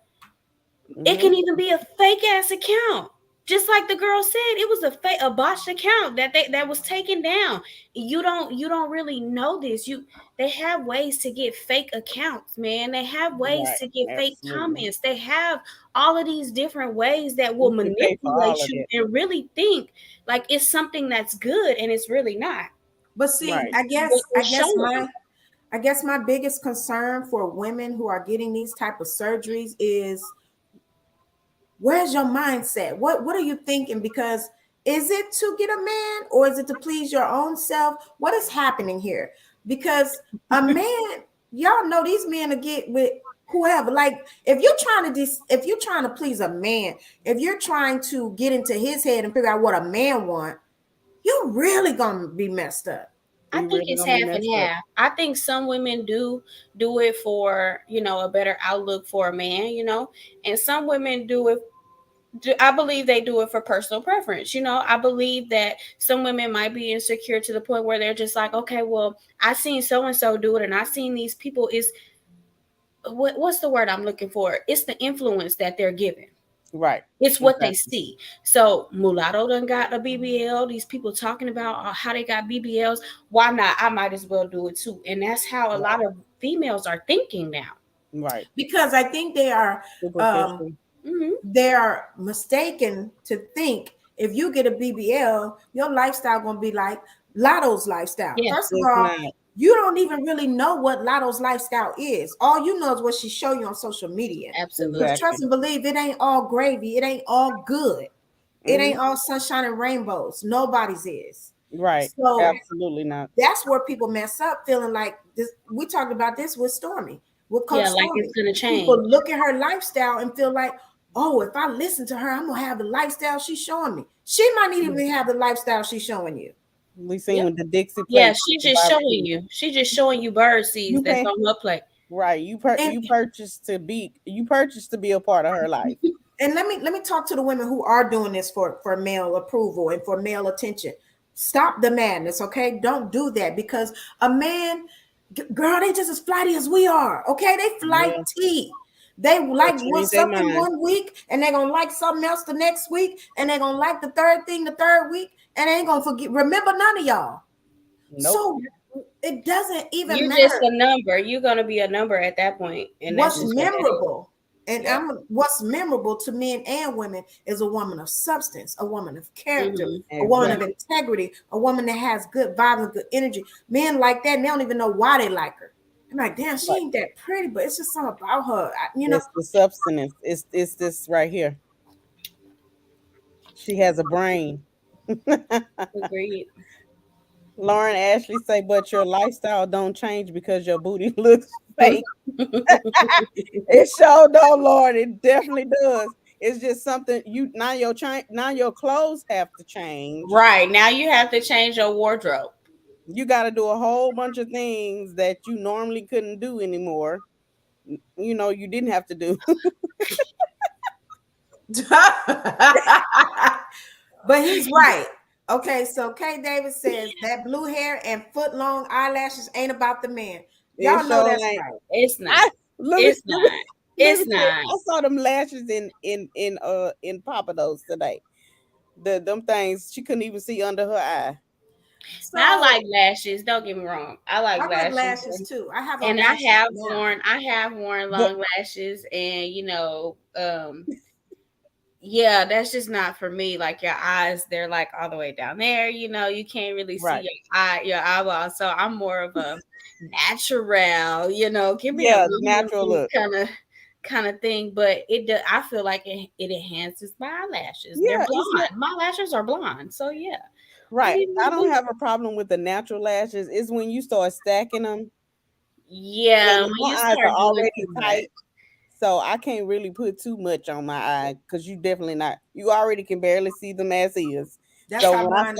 It can even be a fake ass account. Just like the girl said, it was a botched account that was taken down. You don't really know this. They have ways to get fake accounts, man. They have ways to get fake comments. They have all of these different ways that will manipulate you and really think like it's something that's good and it's really not. But see, I guess my biggest concern for women who are getting these type of surgeries is, where's your mindset? What are you thinking? Because is it to get a man or is it to please your own self? What is happening here? Because a man, y'all know these men to get with whoever. Like if you're trying to please a man, if you're trying to get into his head and figure out what a man wants, you're really gonna be messed up. I think it's half and half. I think some women do it for, a better outlook for a man, and some women do it. I believe they do it for personal preference. I believe that some women might be insecure to the point where they're just like, okay, well, I seen so-and-so do it. And I seen these people what's the word I'm looking for? It's the influence that they're given. Right. It's what they see. So Mulatto done got a BBL. These people talking about how they got BBLs. Why not? I might as well do it too. And that's how a lot of females are thinking now. Right. Because I think they are they're mistaken to think if you get a BBL, your lifestyle gonna be like Lotto's lifestyle. First of all, you don't even really know what Lotto's lifestyle is. All you know is what she show you on social media. Absolutely. Trust and believe, it ain't all gravy. It ain't all good. It ain't all sunshine and rainbows. Nobody's is. Right. So absolutely not. That's where people mess up, feeling like this. We talked about this with Stormy. With Coach Stormy. Like it's gonna change. People look at her lifestyle and feel like, oh, if I listen to her, I'm gonna have the lifestyle she's showing me. She might not even have the lifestyle she's showing you. We seen with the Dixie plate. Yeah, she's just showing you. She's just showing you bird seeds that's on her plate. Right. You purchased to be a part of her life. And let me talk to the women who are doing this for male approval and for male attention. Stop the madness, okay? Don't do that, because a man, girl, they just as flighty as we are, okay? They flighty. They like change their something mind. 1 week, and they're gonna like something else the next week, and they're gonna like the third thing the third week, and they ain't gonna remember none of y'all. Nope. So it doesn't even You're matter. just a number. You're gonna be a number at that point, and What's that's just what that is. memorable, and what's memorable to men and women is a woman of substance, a woman of character, a woman of integrity, a woman that has good vibes and good energy. Men like that, and they don't even know why they like her. I'm like, damn, she ain't that pretty, but it's just something about her. You know, It's the substance. It's this right here. She has a brain. Agreed. Lauren Ashley say, but your lifestyle don't change because your booty looks fake. It sure don't, Lord. It definitely does. It's just something now your clothes have to change. Right. Now you have to change your wardrobe. You got to do a whole bunch of things that you normally couldn't do anymore. You know, you didn't have to do. But he's right. Okay, so Kay Davis says that blue hair and foot long eyelashes ain't about the man. Y'all know that's right. It's not. It's not. It's not. I saw them lashes in Papados today. Them things she couldn't even see under her eye. So, now, I like lashes. Don't get me wrong. I like lashes too. I have and lashes I have worn long lashes, and yeah, that's just not for me. Like your eyes, they're like all the way down there. You know, you can't really see your eyeball. So I'm more of a natural. You know, give me a natural look kind of thing. But I feel like it enhances my eyelashes. Yeah, they're blonde. My lashes are blonde. So yeah. Right. I don't have a problem with the natural lashes. It's when you start stacking them. Yeah, when my you eyes start are already doing tight. So I can't really put too much on my eye because you definitely not. You already can barely see them as is. That's so how when I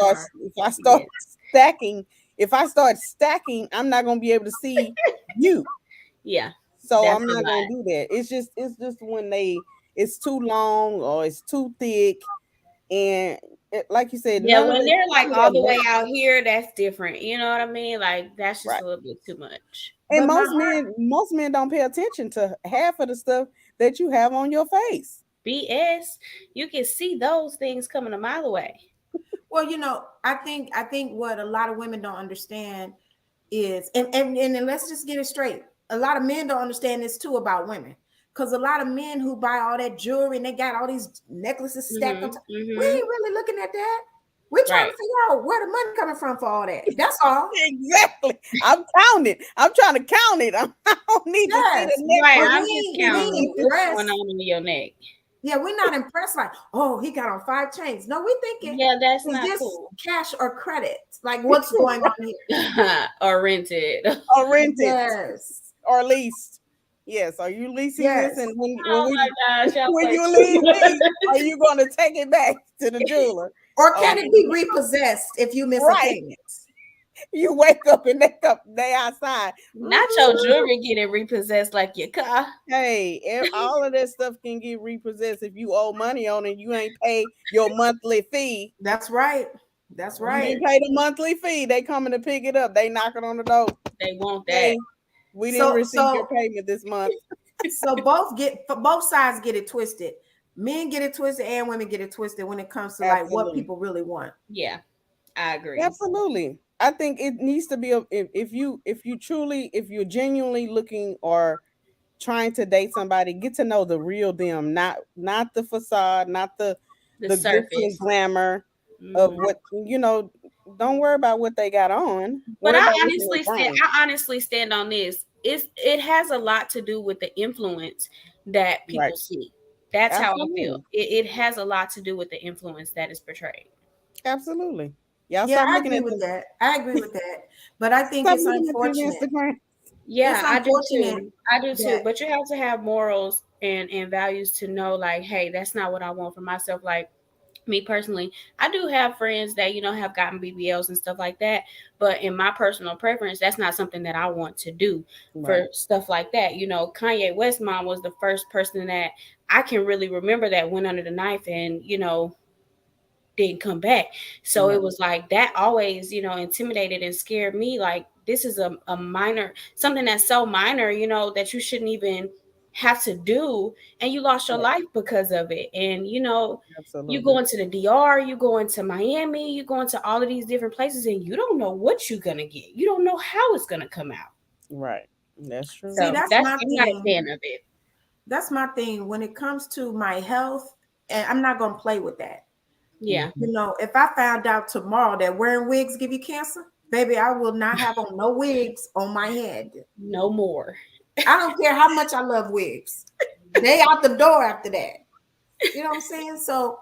start stacking, I'm not gonna be able to see you. Yeah. So I'm not gonna do that. It's just when it's too long or it's too thick, and like you said, yeah, when they're like all the way out here, that's different. You know what I mean? Like that's just a little bit too much. And most men don't pay attention to half of the stuff that you have on your face. BS, you can see those things coming a mile away. Well, I think what a lot of women don't understand is, and let's just get it straight. A lot of men don't understand this too about women. Because a lot of men who buy all that jewelry and they got all these necklaces stacked on top, we ain't really looking at that. We're trying to figure out where the money coming from for all that. That's all. Exactly. I'm counting. I'm trying to count it. I don't need to see the neck. Right, I'm just counting what's going on in your neck. Yeah, we're not impressed like, oh, he got on 5 chains. No, we're thinking, that's is not this cool. Cash or credit? Like, what's going on here? Or rented. Or rented. Yes. Or leased. Yes. Are you leasing this? And when my gosh, when you leave me, are you going to take it back to the jeweler? Or can it be repossessed if you miss a payment? You wake up and they outside. Not your jewelry getting repossessed like your car. Hey, all of that stuff can get repossessed if you owe money on it. You ain't pay your monthly fee. That's right. That's right. You pay the monthly fee. They coming to pick it up. They knocking on the door. They want that. Hey, we didn't receive your payment this month. So both sides get it twisted. Men get it twisted and women get it twisted when it comes to like what people really want. Yeah, I agree. Absolutely. I think it needs to be if you're genuinely looking or trying to date somebody, get to know the real them, not the facade, not the glitz and glamour of what don't worry about what they got on. But I honestly stand on this. It has a lot to do with the influence that people see. That's how I feel. It has a lot to do with the influence that is portrayed. Absolutely. I agree with that. I agree with that. But I think it's unfortunate. Yeah, I do too. I do too. But you have to have morals and values to know, like, hey, that's not what I want for myself. Like me personally, I do have friends that, have gotten BBLs and stuff like that. But in my personal preference, that's not something that I want to do for stuff like that. Kanye West's mom was the first person that I can really remember that went under the knife and, didn't come back. So it was like that always, you know, intimidated and scared me. Like, this is a minor, something that's so minor, you know, that you shouldn't even have to do, and you lost your life because of it. And you know, you go into the DR, you go into Miami, you go into all of these different places, and you don't know what you're gonna get. You don't know how it's gonna come out. Right. That's true. See, So that's I'm my not a thing. fan of it. That's my thing when it comes to my health, and I'm not gonna play with that. Yeah. You know, if I found out tomorrow that wearing wigs give you cancer, baby, I will not have on no wigs on my head. No more. I don't care how much I love wigs. They out the door after that. You know what I'm saying? So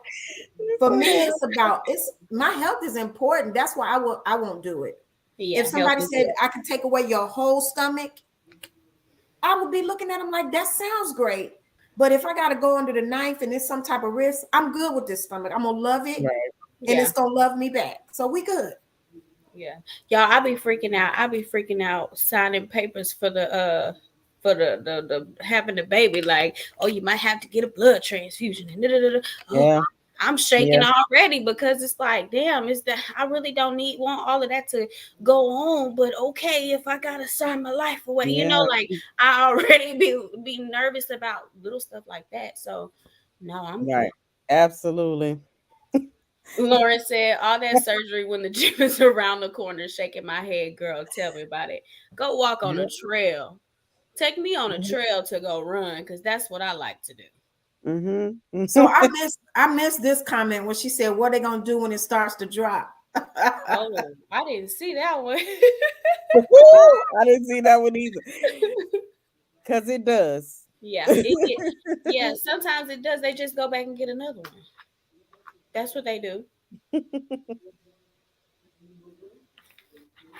for me, it's my health is important. That's why I won't do it. Yeah, if somebody said I can take away your whole stomach, I would be looking at them like, that sounds great. But if I got to go under the knife and it's some type of risk, I'm good with this stomach. I'm going to love it, and it's going to love me back. So we good. Yeah. Y'all, I be freaking out. I be freaking out signing papers for the having the baby. Like, oh, you might have to get a blood transfusion. And Yeah. I'm shaking already because it's like, damn, is that I really don't want all of that to go on. But okay, if I gotta sign my life away, you know, like I already be nervous about little stuff like that. So no, I'm good. Absolutely. Lauren said, all that surgery when the gym is around the corner, shaking my head, girl. Tell me about it. Go walk on a trail. Take me on a trail to go run, because that's what I like to do. So I missed this comment when she said, what are they gonna do when it starts to drop? Oh, I didn't see that one. I didn't see that one either. Because it does. Yeah, yeah. Sometimes it does. They just go back and get another one. That's what they do.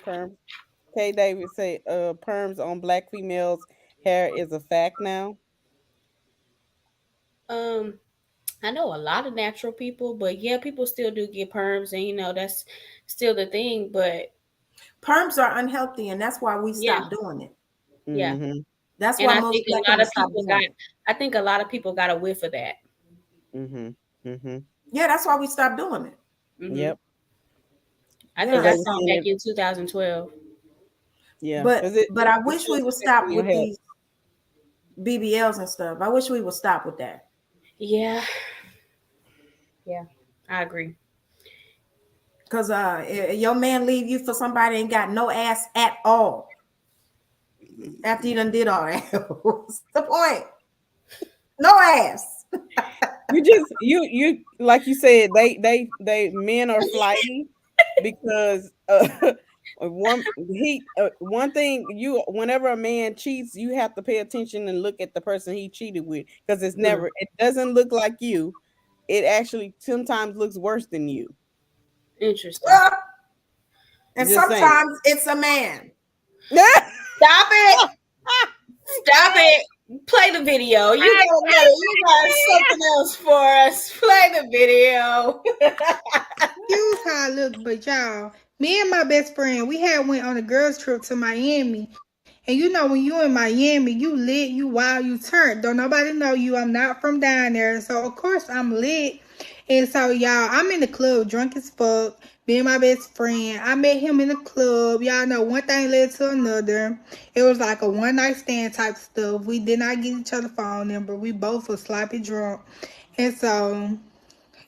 Perm. K. David say, perms on black females' hair is a fact now. I know a lot of natural people, but yeah, people still do get perms, and you know that's still the thing. But perms are unhealthy, and that's why we stopped doing it. Yeah, that's and why I most think black a lot women of stopped people doing got. it. I think a lot of people got a whiff of that. Yeah, that's why we stopped doing it. Yep. I think I saw back in 2012. Yeah, but I wish we would stop with these BBLs and stuff. I wish we would stop with that. Yeah, I agree. Because your man leave you for somebody ain't got no ass at all. After you done did all that, what's the point? No ass. you like you said, they men are flighty because one thing, whenever a man cheats, you have to pay attention and look at the person he cheated with, because it doesn't look like you. It actually sometimes looks worse than you. Interesting. And sometimes it's a man. Stop it. Stop it. Play the video. You got something else for us. Play the video. Here's how I look, but y'all, me and my best friend, we had went on a girls trip to Miami. And you know, when you in Miami, you lit, you wild, you turned. Don't nobody know you. I'm not from down there. So of course I'm lit. And so y'all, I'm in the club drunk as fuck. Me and my best friend. I met him in the club. Y'all know one thing led to another. It was like a one night stand type stuff. We did not get each other phone number. We both were sloppy drunk. And so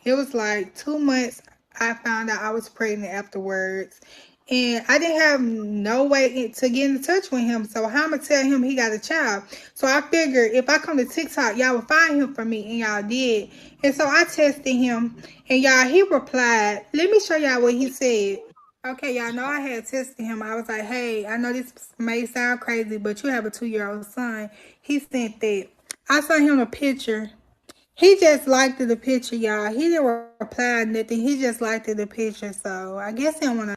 it was like 2 months. I found out I was pregnant afterwards. And I didn't have no way to get in touch with him. So how I'm going to tell him he got a child? So I figured if I come to TikTok, y'all will find him for me. And y'all did. And so I tested him. And y'all, he replied. Let me show y'all what he said. Okay, y'all know I had tested him. I was like, hey, I know this may sound crazy, but you have a 2-year-old son. He sent that. I sent him a picture. He just liked the picture, y'all. He didn't reply nothing. He just liked the picture. So I guess he don't want to.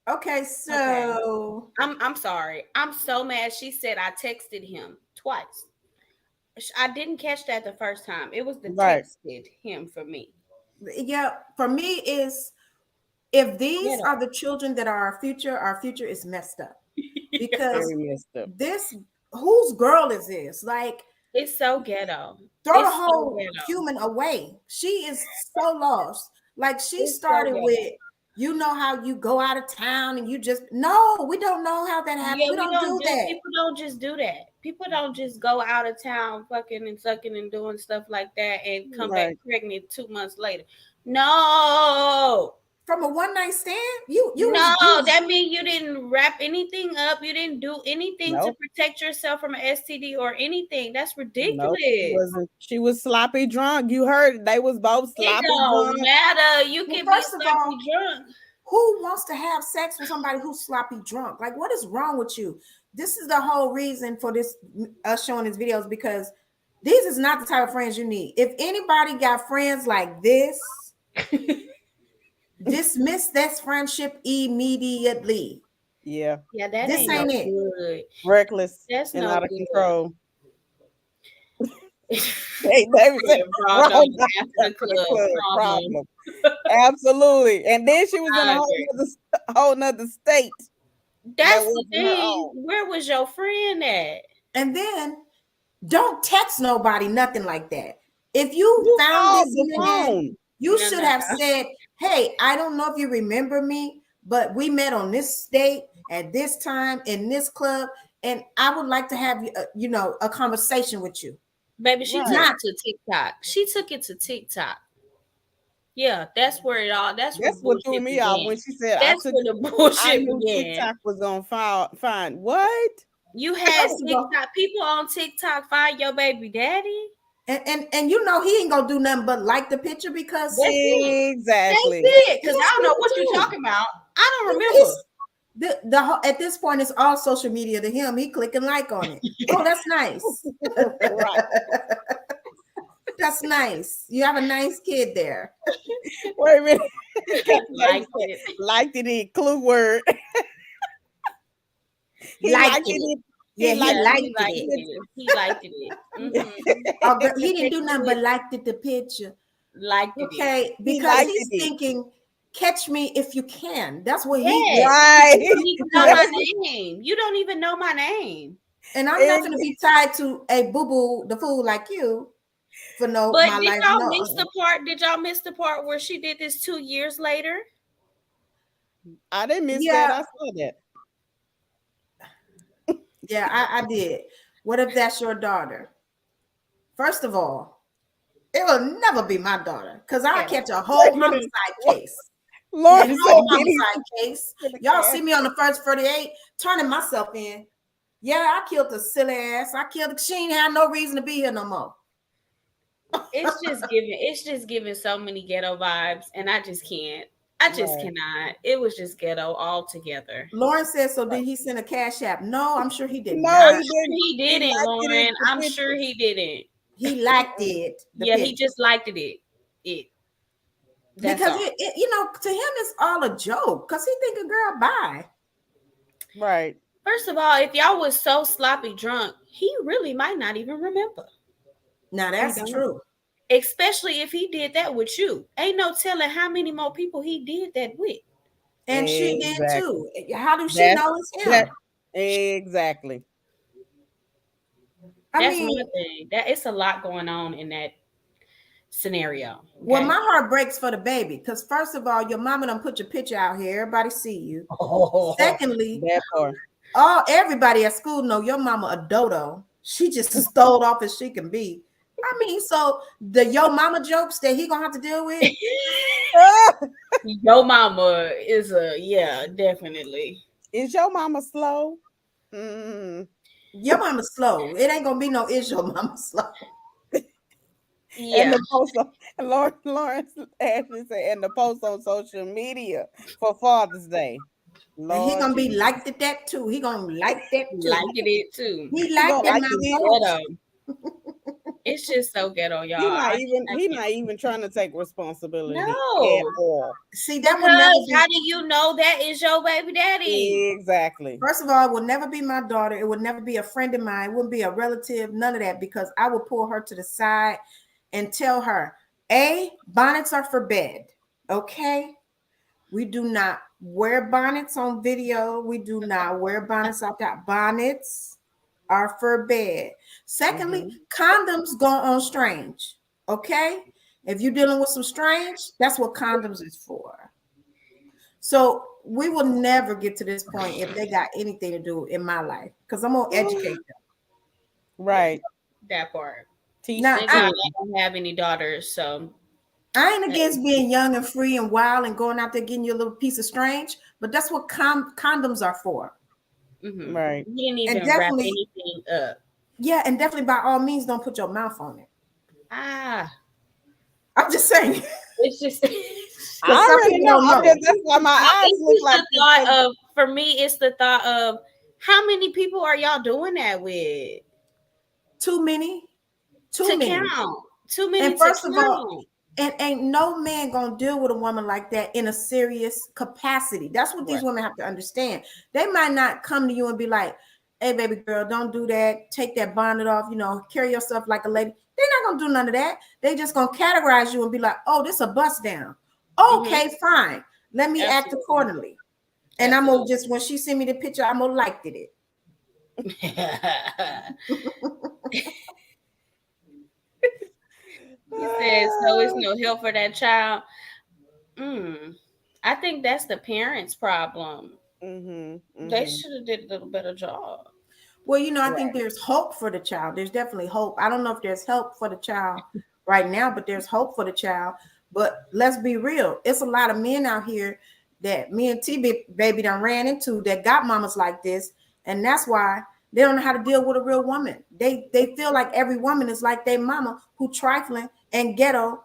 Okay, so I'm sorry. I'm so mad. She said I texted him twice. I didn't catch that the first time. It was the texted him for me. Yeah, for me is if these are the children that are our future is messed up. Because Very messed up. this, whose girl is this? Like, It's so ghetto. Throw the It's so whole ghetto. human away. She is so lost. Like she It's so started ghetto. with, you know how you go out of town and you just no, we don't know how that happens. Yeah, We don't do that. people don't just do that. People don't just go out of town fucking and sucking and doing stuff like that and come back Right. pregnant 2 months later. No. From a one night stand, you No, was that means you didn't wrap anything up. You didn't do anything to Nope. protect yourself from an STD or anything. That's Nope. She ridiculous. wasn't. She was sloppy drunk. You heard they was both It sloppy don't drunk. matter. You Well, can be first of all, sloppy drunk. who wants to have sex with somebody who's sloppy drunk? Like, what is wrong with you? This is the whole reason for this us showing these videos, because these is not the type of friends you need. If anybody got friends like this, dismiss this friendship immediately. Yeah. Yeah, that This ain't ain't no it. good. Reckless That's and no out of good. control. They said, Brought "Wrong on after the club problem. Absolutely. And then she was in a I whole agree. nother state. That's the wasn't her thing. own. Where was your friend at? And then don't text nobody nothing like that. If you You found called this the man, phone. you No, should no, have no. said, hey, I don't know if you remember me, but we met on this date at this time in this club, and I would like to have a conversation with you. Baby, she took Right. it to TikTok. She took it to TikTok. Yeah, that's where it all. That's where That's what threw bullshit me off began. when she said That's where the I bullshit knew began. TikTok was gonna find what? You had First of all- TikTok people on TikTok find your baby daddy. And you know he ain't gonna do nothing but like the picture because That's it. Exactly. That's it. Because I He's don't know people what you're too. talking about. I don't remember. He's- at this point, it's all social media to him. He click and like on it. Oh, that's nice. Right. That's nice. You have a nice kid there. Wait a minute. Liked it. Liked it in clue word. He Liked liked it. it. Yeah, he liked liked it. it. He liked it. Mhm. Oh, but he didn't do nothing but liked it, the picture. Liked it. Okay, He because liked he's it. thinking, catch me if you can. That's what he Yes. Right. You don't even know my name. You don't even know my name. And I'm not gonna be tied to a boo-boo, the fool like you for no But my did life. y'all No. miss the part? Did y'all miss the part where she did this 2 years later? I didn't miss Yeah. that. I saw that. Yeah, I did. What if that's your daughter? First of all, it will never be my daughter because I catch a whole homicide case. Lord, A whole homicide case. Y'all see me on the first 38, turning myself in. Yeah, I killed the silly ass. She ain't had no reason to be here no more. It's just giving so many ghetto vibes, and I just can't. I just cannot. It was just ghetto altogether. Lauren says, so did he send a cash app? No, I'm sure he did No, not. He didn't, Lauren. I'm sure he didn't. He liked it. Yeah, he just liked it. That's because all. To him it's all a joke because he think a girl bye. Right. First of all, if y'all was so sloppy drunk, he really might not even remember. Now that's true. Especially if he did that with you. Ain't no telling how many more people he did that with. And she did too. How do she know it's him? Exactly. That's my thing. It's a lot going on in that scenario. Okay? Well, my heart breaks for the baby because first of all, your mama done put your picture out here. Everybody see you. Secondly, everybody at school know your mama a dodo. She just as throwed off as she can be. I mean, so the yo mama jokes that he gonna have to deal with. Yo mama is definitely. Is your mama slow? Your mama's slow. It ain't gonna be no is your mama slow. Yeah. And the post on Lawrence Ashley said, and the post on social media for Father's Day. And he gonna be liked at that too. He gonna like that too. Liked it too. He liked it. Ghetto. It's just so ghetto, y'all. He's not even trying to take responsibility at No. all. See, that would never be. How do you know that is your baby daddy? Exactly. First of all, it would never be my daughter. It would never be a friend of mine. It wouldn't be a relative. None of that, because I would pull her to the side and tell her, bonnets are for bed. Okay. We do not wear bonnets on video. We do not wear bonnets out there. Bonnets are for bed. Secondly, condoms go on strange. Okay? If you're dealing with some strange, that's what condoms is for. So we will never get to this point if they got anything to do in my life, because I'm gonna educate them. Right. That part. Now, Thank God I don't have any daughters, so I ain't against being young and free and wild and going out there getting you a little piece of strange, but that's what condoms are for. Right. You didn't even And wrap definitely, anything up. yeah, and definitely by all means, don't put your mouth on it. I'm just saying. It's just I already know. That's why my eyes look like the thought of, for me, it's the thought of how many people are y'all doing that with? Too many. Too many. Count. Too many And first to of count. all, and ain't no man gonna deal with a woman like that in a serious capacity. That's what these women have to understand. They might not come to you and be like, "Hey, baby girl, don't do that. Take that bonnet off. Carry yourself like a lady." They're not gonna do none of that. They just gonna categorize you and be like, "Oh, this a bust down. Okay, fine. Let me act accordingly." And I'm gonna just, when she send me the picture, I'm gonna like it. He says, so it's no help for that child. I think that's the parents' problem. They should have did a little better job. Well, I think there's hope for the child. There's definitely hope. I don't know if there's help for the child right now, but there's hope for the child. But let's be real. It's a lot of men out here that me and T-Baby done ran into that got mamas like this. And that's why they don't know how to deal with a real woman. They feel like every woman is like their mama, who trifling and ghetto.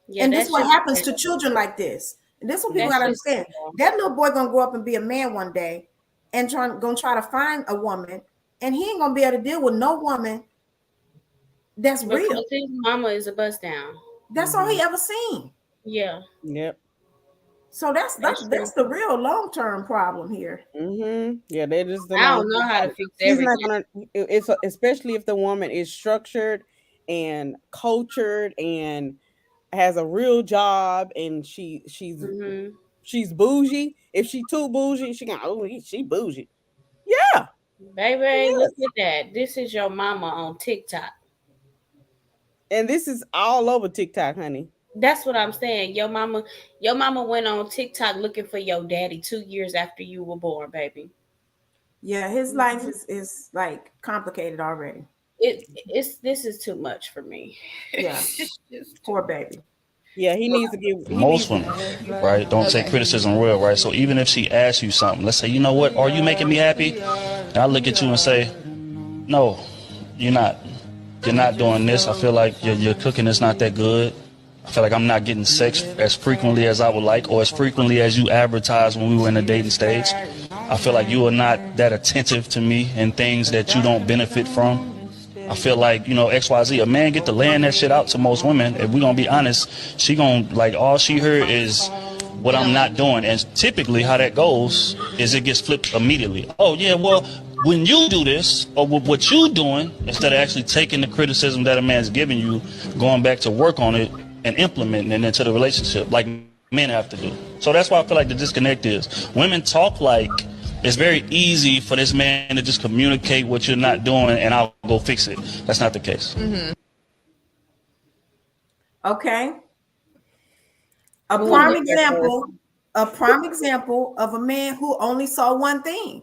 Yeah, and this is what happens to children like this. And this is what people gotta understand. That little boy gonna grow up and be a man one day and gonna try to find a woman, and he ain't gonna be able to deal with no woman that's real. His mama is a bust down. That's all he ever seen. Yeah. Yep. So that's the real long-term problem here. Yeah, they just I don't know how to fix everything. Not gonna, especially if the woman is structured and cultured and has a real job and she's bougie. If she too bougie, she bougie. Yeah. Baby, look at that. This is your mama on TikTok. And this is all over TikTok, honey. That's what I'm saying. Your mama went on TikTok looking for your daddy 2 years after you were born, baby. Yeah, his life is like complicated already. This is too much for me. Yeah. Poor baby. Yeah, he needs to give most women, right, don't take criticism real, right? So even if she asks you something, let's say, you know what, are you making me happy? And I look at you and say, no, you're not. You're not doing this. I feel like your cooking is not that good. I feel like I'm not getting sex as frequently as I would like, or as frequently as you advertised when we were in the dating stage. I feel like you are not that attentive to me and things that you don't benefit from. I feel like, XYZ, a man get to laying that shit out to most women. If we're going to be honest, she going to, like, all she heard is what I'm not doing. And typically how that goes is it gets flipped immediately. Oh, yeah, well, when you do this, or what you doing, instead of actually taking the criticism that a man's giving you, going back to work on it and implementing it into the relationship, like men have to do. So that's why I feel like the disconnect is. Women talk like it's very easy for this man to just communicate what you're not doing and I'll go fix it. That's not the case. Okay. A prime example of a man who only saw one thing.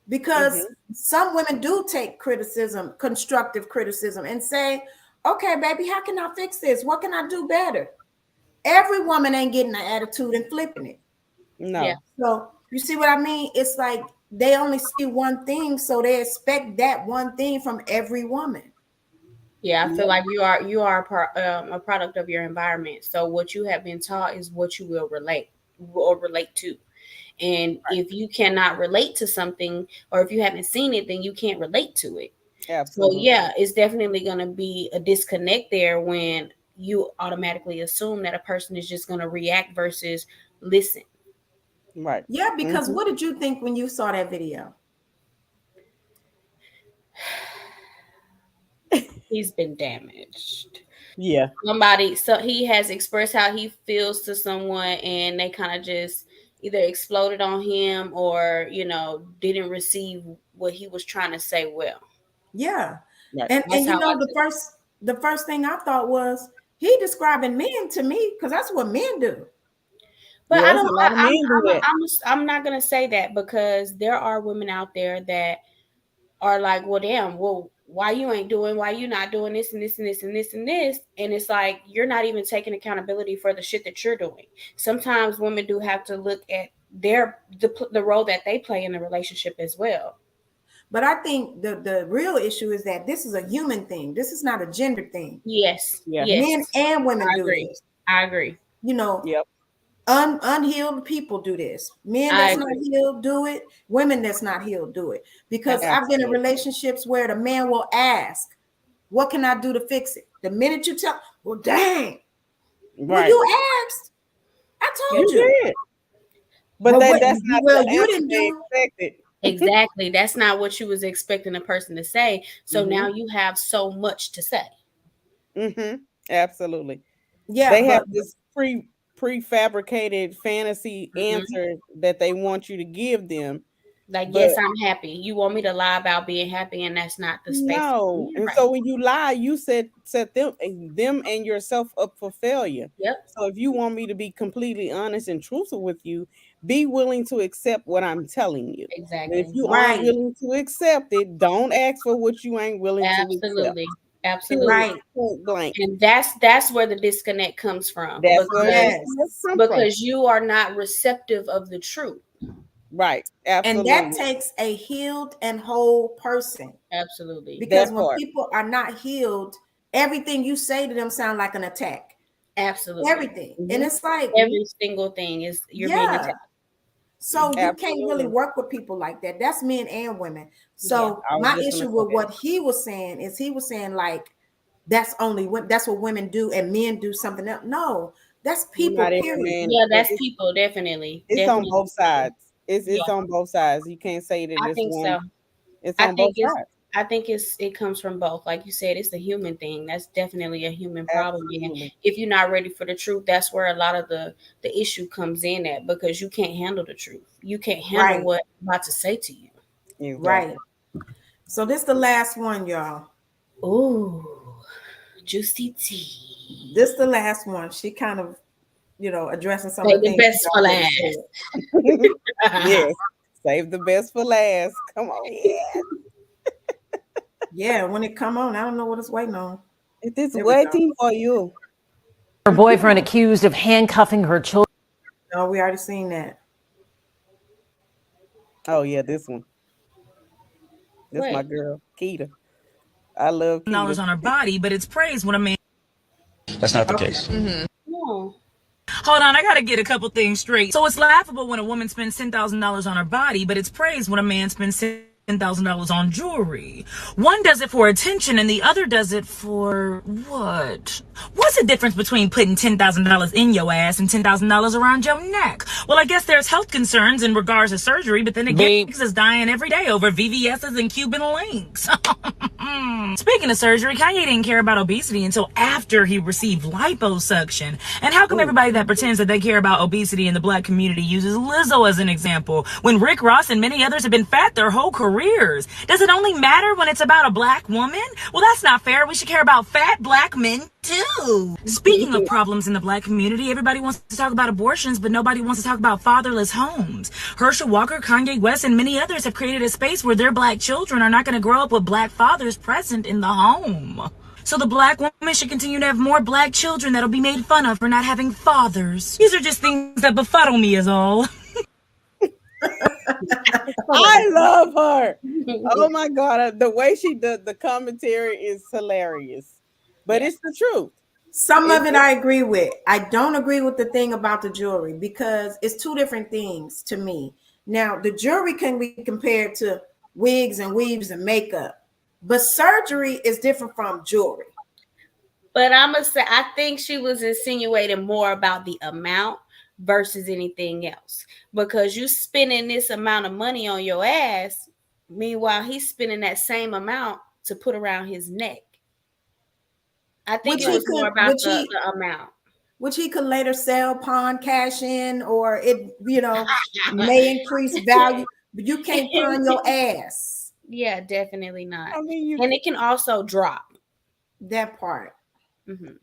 Because some women do take criticism, constructive criticism, and say, okay, baby, how can I fix this? What can I do better? Every woman ain't getting an attitude and flipping it. No. Yeah. So you see what I mean? It's like they only see one thing, so they expect that one thing from every woman. Yeah, I feel like you are a product of your environment. So what you have been taught is what you will relate to. And if you cannot relate to something, or if you haven't seen it, then you can't relate to it. Absolutely. So yeah, it's definitely going to be a disconnect there when you automatically assume that a person is just going to react versus listen. Right. Yeah, because what did you think when you saw that video? He's been damaged. Yeah. So he has expressed how he feels to someone, and they kind of just either exploded on him or, didn't receive what he was trying to say well. Yeah. Right. And That's how I the first thing I thought was he describing men to me, because that's what men do. But yes, a lot of men do that. I'm not gonna say that, because there are women out there that are like, well, damn, well, why you not doing this and this and this and this and this? And it's like, you're not even taking accountability for the shit that you're doing. Sometimes women do have to look at the role that they play in the relationship as well. But I think the real issue is that this is a human thing. This is not a gender thing. Yes. Yeah. Men and women do this. I agree. Yep. Unhealed people do this. Men that's not healed do it. Women that's not healed do it. Because I've been in relationships where the man will ask, what can I do to fix it? The minute you tell, well, dang. Right. Well, you asked. I told you. Did. But that's not the you answer didn't they do. expected. Exactly. That's not what you was expecting a person to say. So now you have so much to say. Mm-hmm. Absolutely. Yeah. They have this prefabricated fantasy Mm-hmm. answer that they want you to give them. Like, yes, I'm happy. You want me to lie about being happy, and that's not the space. No. And so when you lie, you set them and yourself up for failure. Yep. So if you want me to be completely honest and truthful with you, be willing to accept what I'm telling you. Exactly. And if you aren't willing to accept it, don't ask for what you ain't willing to accept. Absolutely. Right. Blank. And that's where the disconnect comes from. That's where the disconnect comes because you are not receptive of the truth. Right. Absolutely. And that takes a healed and whole person. Absolutely. Because when people are not healed, everything you say to them sound like an attack. Absolutely. Everything. And it's like every single thing is you're being attacked. So you can't really work with people like that. That's men and women. So my issue with what he was saying is he was saying like that's what women do and men do something else. No, that's people. Period. Yeah, that's people. Definitely. It's definitely on both sides. It's on both sides. You can't say that I it's think one. so. It's on both sides. I think it comes from both. Like you said, it's a human thing. That's definitely a human problem. And if you're not ready for the truth, that's where a lot of the issue comes in at, because you can't handle the truth. You can't handle what I'm about to say to you. Exactly. Right. So this is the last one, y'all. Ooh, juicy tea. This is the last one. She kind of, addressing some Save of the the things. best for last. Yes. Save the best for last. Come on, yeah. Yeah, when it come on, I don't know what it's waiting on. It is waiting for you. Her boyfriend accused of handcuffing her children. No, we already seen that. Oh yeah, this one. This my girl, Keita. I love Keita. Dollars on her body, but it's praise when a man. That's not the case. Mm-hmm. No. Hold on, I gotta get a couple things straight. So it's laughable when a woman spends $10,000 on her body, but it's praise when a man spends $10,000 on jewelry. One does it for attention and the other does it for what? What's the difference between putting $10,000 in your ass and $10,000 around your neck? Well, I guess there's health concerns in regards to surgery, but then again, niggas is dying every day over VVS's and Cuban links. Speaking of surgery, Kanye didn't care about obesity until after he received liposuction. And how come everybody that pretends that they care about obesity in the black community uses Lizzo as an example, when Rick Ross and many others have been fat their whole careers? Does it only matter when it's about a black woman? Well, that's not fair. We should care about fat black men too. Speaking of problems in the black community, everybody wants to talk about abortions, but nobody wants to talk about fatherless homes. Herschel Walker, Kanye West, and many others have created a space where their black children are not going to grow up with black fathers present in the home. So the black woman should continue to have more black children that'll be made fun of for not having fathers. These are just things that befuddle me is all. I love her. Oh my God. The way she does the commentary is hilarious. But it's the truth. Some of it I agree with. I don't agree with the thing about the jewelry because it's two different things to me. Now, the jewelry can be compared to wigs and weaves and makeup, but surgery is different from jewelry. But I must say, I think she was insinuating more about the amount versus anything else, because you spending this amount of money on your ass, meanwhile he's spending that same amount to put around his neck. I think it was more about the amount. which he could later sell, pawn, cash in, or it, may increase value, but you can't pawn your ass. Yeah, definitely not. I mean, and it can also drop. That part. Mm-hmm.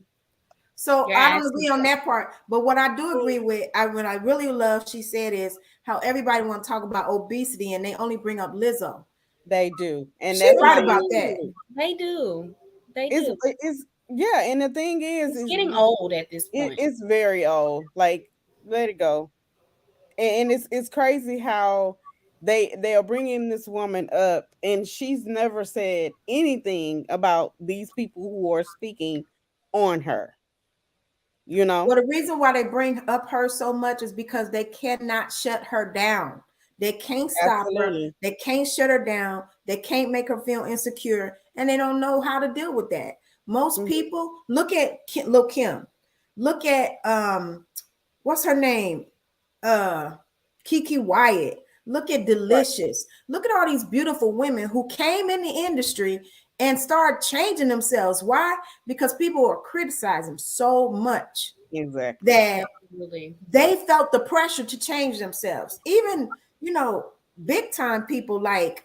So Your I ass don't can agree on drop. that part. But what I do agree with, what I really love, she said, is how everybody want to talk about obesity and they only bring up Lizzo. they do, and She's that's right not about even that. true. They do. They It's do. it's yeah, and the thing is, It's getting old at this point. it's very old. Like, let it go. And it's crazy how they are bringing this woman up, and she's never said anything about these people who are speaking on her. Well, the reason why they bring up her so much is because they cannot shut her down. They can't stop her. Absolutely. They can't shut her down. They can't make her feel insecure, and they don't know how to deal with that. Most people look at Lil Kim. Look at what's her name? Kiki Wyatt. Look at Delicious. Look at all these beautiful women who came in the industry and started changing themselves. Why? Because people are criticizing so much Exactly. that Absolutely. they felt the pressure to change themselves. Even, big time people like,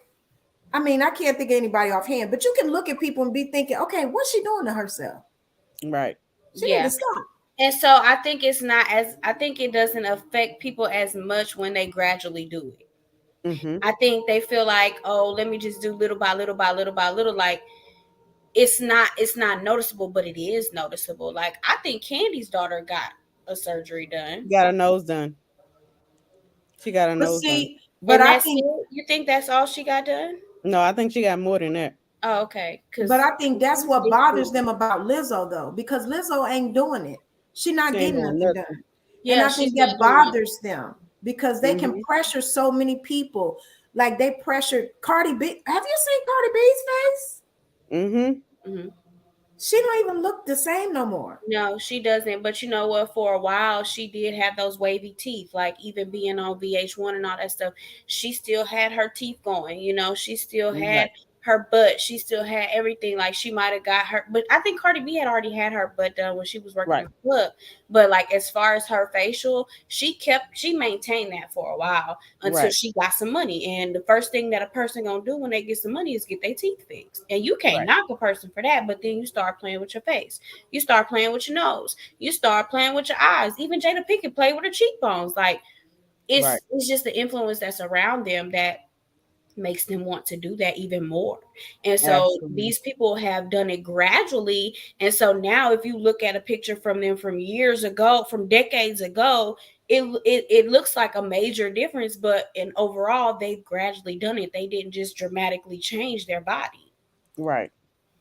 I mean, I can't think of anybody offhand, but you can look at people and be thinking, okay, what's she doing to herself? Right. She need Yeah. to stop. And so I think I think it doesn't affect people as much when they gradually do it. Mm-hmm. I think they feel like, oh, let me just do little by little by little by little. Like it's not noticeable, but it is noticeable. Like I think Candy's daughter got a surgery done. Got a nose done. She got a But nose done. see, but And I that's think it? You think that's all she got done? No, I think she got more than that. Oh, okay. But Because I think that's what bothers them about Lizzo, though, because Lizzo ain't doing it. She's not She ain't getting doing nothing nothing. done. And Yeah, I she's think still that doing it. bothers them because they can Mm-hmm. pressure so many people. Like they pressured Cardi B. Have you seen Cardi B's face? Mm-hmm. Mm-hmm. She don't even look the same no more. No, she doesn't. But you know what? For a while, she did have those wavy teeth. Like even being on VH1 and all that stuff, she still had her teeth going. She still had Right. her butt. She still had everything. Like she might have got her, but I think Cardi B had already had her butt done when she was working in Right. the club. But like as far as her facial, she maintained that for a while until Right. she got some money. And the first thing that a person gonna do when they get some money is get their teeth fixed. And you can't Right. knock a person for that. But then you start playing with your face. You start playing with your nose. You start playing with your eyes. Even Jada Pinkett played with her cheekbones. Like Right. it's just the influence that's around them that makes them want to do that even more. And so Absolutely. these people have done it gradually. And so now if you look at a picture from them from years ago, from decades ago, it looks like a major difference, but in overall they've gradually done it. They didn't just dramatically change their body. Right.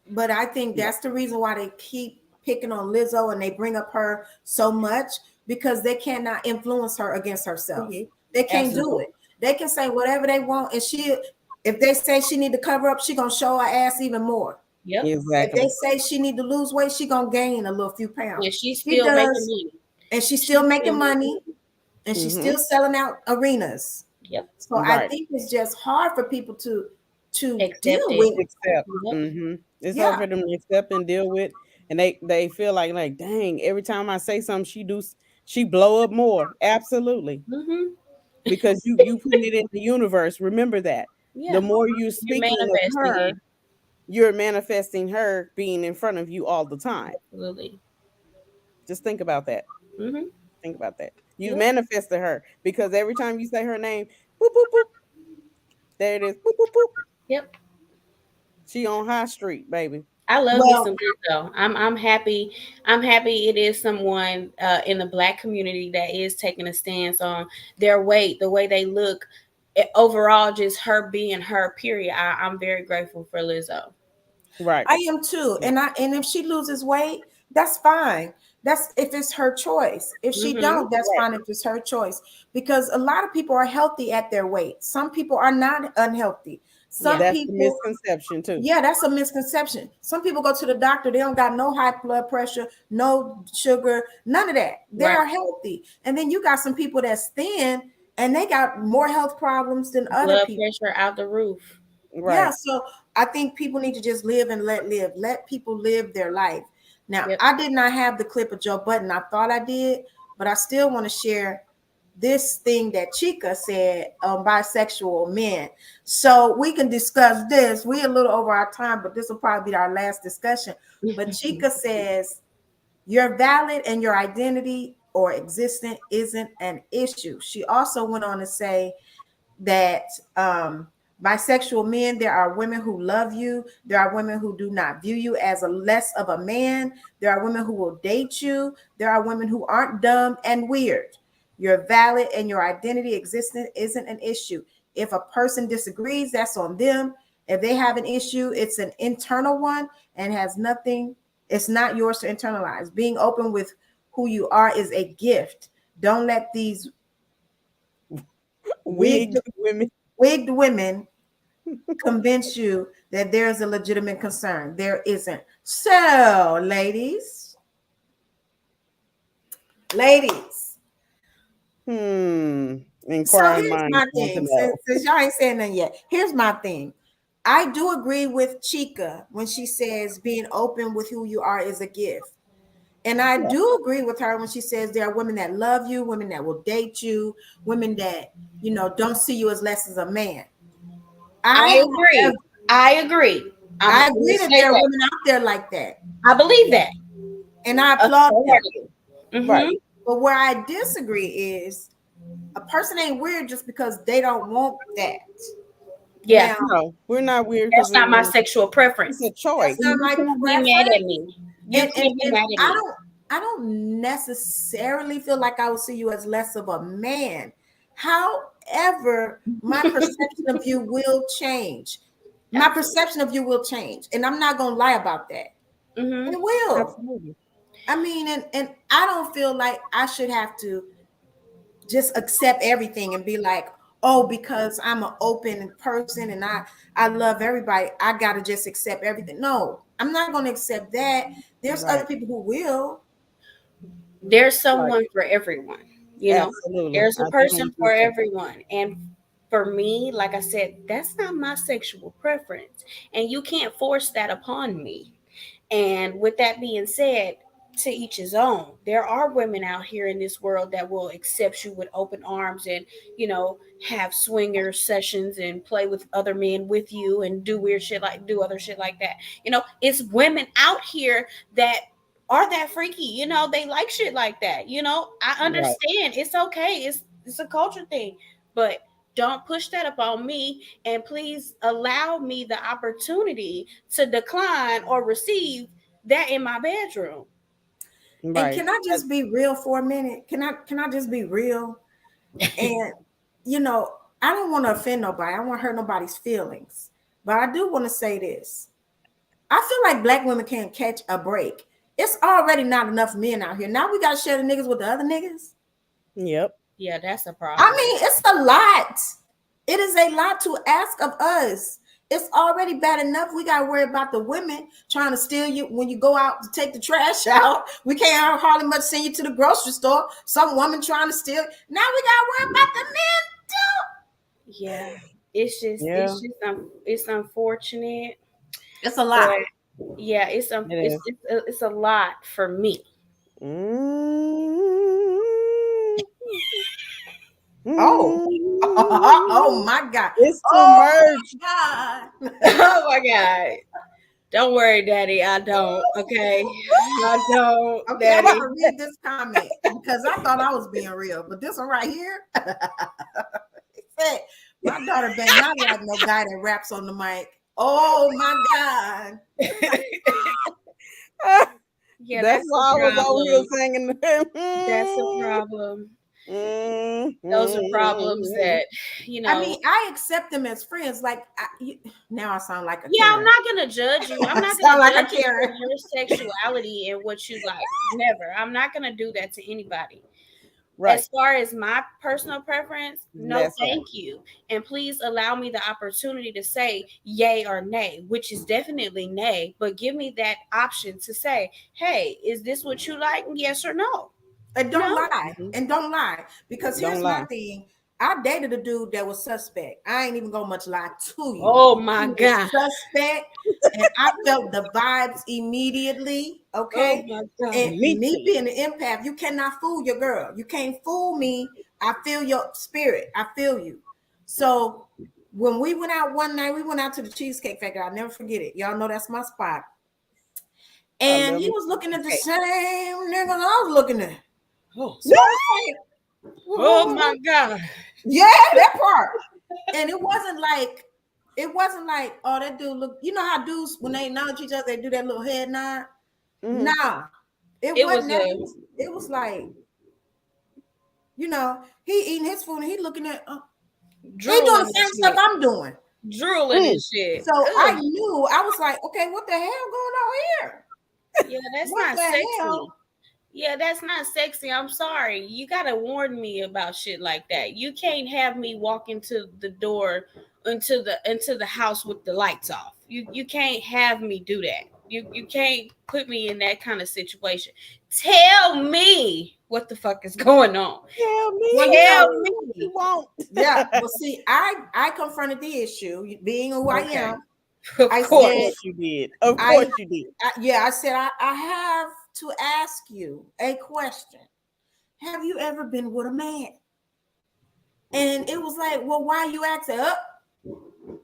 But I think Yeah. that's the reason why they keep picking on Lizzo and they bring up her so much because they cannot influence her against herself. Mhm. They can't do Absolutely. it. They can say whatever they want, and if they say she need to cover up, she gonna show her ass even more. Yep. If they Exactly. say she need to lose weight, she gonna gain a little few pounds. And she's She still making does, money. and she's She's still making still making money, money. and she's Mm-hmm. still selling out arenas. Yep. So I Right. think it's just hard for people to deal Accept it. with. Accept. Yep. Mm-hmm. It's hard Yeah. for them to accept and deal with, and they feel like, dang, every time I say something, she blow up more. Absolutely, Mm-hmm. because you putting it in the universe. Remember that the Yeah. more you're You're speaking of manifesting her, it. you're manifesting her being in front of you all the time. Absolutely. Just think about that. Mm-hmm. Think about that. You Yep. manifested her because every time you say her name, boop boop boop, there it is. Boop boop boop. Yep. She on High Street, baby. I love me Well, some Lizzo. I'm happy. I'm happy it is someone in the Black community that is taking a stance on their weight, the way they look. Overall, just her being her. Period. I'm very grateful for Lizzo. Right. I am too. Yeah. And if she loses weight, that's fine. That's if it's her choice. If she Mm-hmm. don't, that's Right. fine if it's her choice. Because a lot of people are healthy at their weight. Some people are not unhealthy. Some Yeah. That's the people, misconception too. yeah, that's a misconception. Some people go to the doctor, they don't got no high blood pressure, no sugar, none of that. They Right. are healthy. And then you got some people that's thin and they got more health problems than other Blood people. pressure out the roof. Yeah, Right. so I think people need to just live and let live. Let people live their life. Now, I did not have the clip of Joe Budden. I thought I did, but I still want to share this thing that Chica said on bisexual men. So we can discuss this. We're a little over our time, but this will probably be our last discussion. But Chica says, you're valid and your identity or existence isn't an issue. She also went on to say that bisexual men, there are women who love you. There are women who do not view you as a less of a man. There are women who will date you. There are women who aren't dumb and weird. You're valid and your identity existence isn't an issue. If a person disagrees, that's on them. If they have an issue, it's an internal one and has nothing, it's not yours to internalize. Being open with who you are is a gift. Don't let these wigged women convince you that there's a legitimate concern. There isn't. So, ladies. So here's my thing. Since y'all ain't saying nothing yet, here's my thing. I do agree with Chica when she says being open with who you are is a gift. And I do agree with her when she says there are women that love you, women that will date you, women that, you know, don't see you as less as a man. I agree. I agree that there are women out there like that. I believe that. And I applaud them. Mm-hmm. Right. But where I disagree is a person ain't weird just because they don't want that. Yeah. No, we're not weird. That's not my sexual preference. It's a choice. That's not my preference. preference. Be mad at me. You can't be mad at me. I don't necessarily feel like I will see you as less of a man. However, my perception of you will change. My perception of you will change. And I'm not going to lie about that. Mm-hmm. It will. Absolutely. I mean, and I don't feel like I should have to just accept everything and be like, oh, because I'm an open person and I love everybody, I got to just accept everything. No, I'm not going to accept that. There's other people who will. There's someone for everyone, you know. Absolutely. There's a person for everyone. And for me, like I said, that's not my sexual preference. And you can't force that upon me. And with that being said, to each his own. There are women out here in this world that will accept you with open arms and, you know, have swinger sessions and play with other men with you and do weird shit, like do other shit like that. You know, it's women out here that are that freaky, you know, they like shit like that. You know, I understand. It's okay. It's a culture thing, but don't push that upon me, and please allow me the opportunity to decline or receive that in my bedroom. Right. And can I just be real for a minute? Can I just be real? And you know, I don't want to offend nobody. I don't want to hurt nobody's feelings. But I do want to say this. I feel like black women can't catch a break. It's already not enough men out here. Now we got to share the niggas with the other niggas. Yep. Yeah, that's a problem. I mean, it's a lot. It is a lot to ask of us. It's already bad enough. We got to worry about the women trying to steal you when you go out to take the trash out. We can't hardly much send you to the grocery store. Some woman trying to steal. Now we got to worry about the men too. Yeah, it's unfortunate. It's a lot. Yeah, it's a lot for me. Oh my God. It's too much. Oh my God. Don't worry, Daddy. I don't. Okay. I don't. Okay, Daddy. I'm gonna read this comment because I thought I was being real, but this one right here. It said, my daughter better not like no guy that raps on the mic. Oh my God. Yeah, that's why I was over here singing. That's a problem. Those are problems that, you know. I mean, I accept them as friends. Like now, I sound like a Karen. I'm not gonna judge you. I'm not gonna judge you for your sexuality and what you like. Never. I'm not gonna do that to anybody. Right. As far as my personal preference, no, thank you. And please allow me the opportunity to say yay or nay, which is definitely nay. But give me that option to say, hey, is this what you like? Yes or no. And don't lie. And don't lie. Because here's my thing. I dated a dude that was suspect. I ain't even gonna much lie to you. Oh my He was God. suspect, and I felt the vibes immediately. Okay, Oh my God. and me being an empath, you cannot fool your girl. You can't fool me. I feel your spirit. I feel you. So when we went out one night, we went out to the Cheesecake Factory. I'll never forget it. Y'all know that's my spot. And he was looking at the same niggas I was looking at. Oh, so I was like, oh my God. Yeah, that part. And it wasn't like, oh, that dude look, you know how dudes, when they acknowledge each other, they do that little head nod. Nah, it wasn't that. It was like, you know, he eating his food and he looking at, he doing the same stuff I'm doing. Drooling and shit. So I knew, I was like, okay, what the hell going on here? Yeah, that's What not the sexy. hell? Yeah, that's not sexy. I'm sorry. You gotta warn me about shit like that. You can't have me walk into the door into the house with the lights off. You can't have me do that. You can't put me in that kind of situation. Tell me what the fuck is going on. Tell me. Well, Tell me. You won't. Yeah, well, see, I confronted the issue, being who I am. Of course you did. Of course you did. I said, I have to ask you a question. Have you ever been with a man? And it was like, well, why you asking up?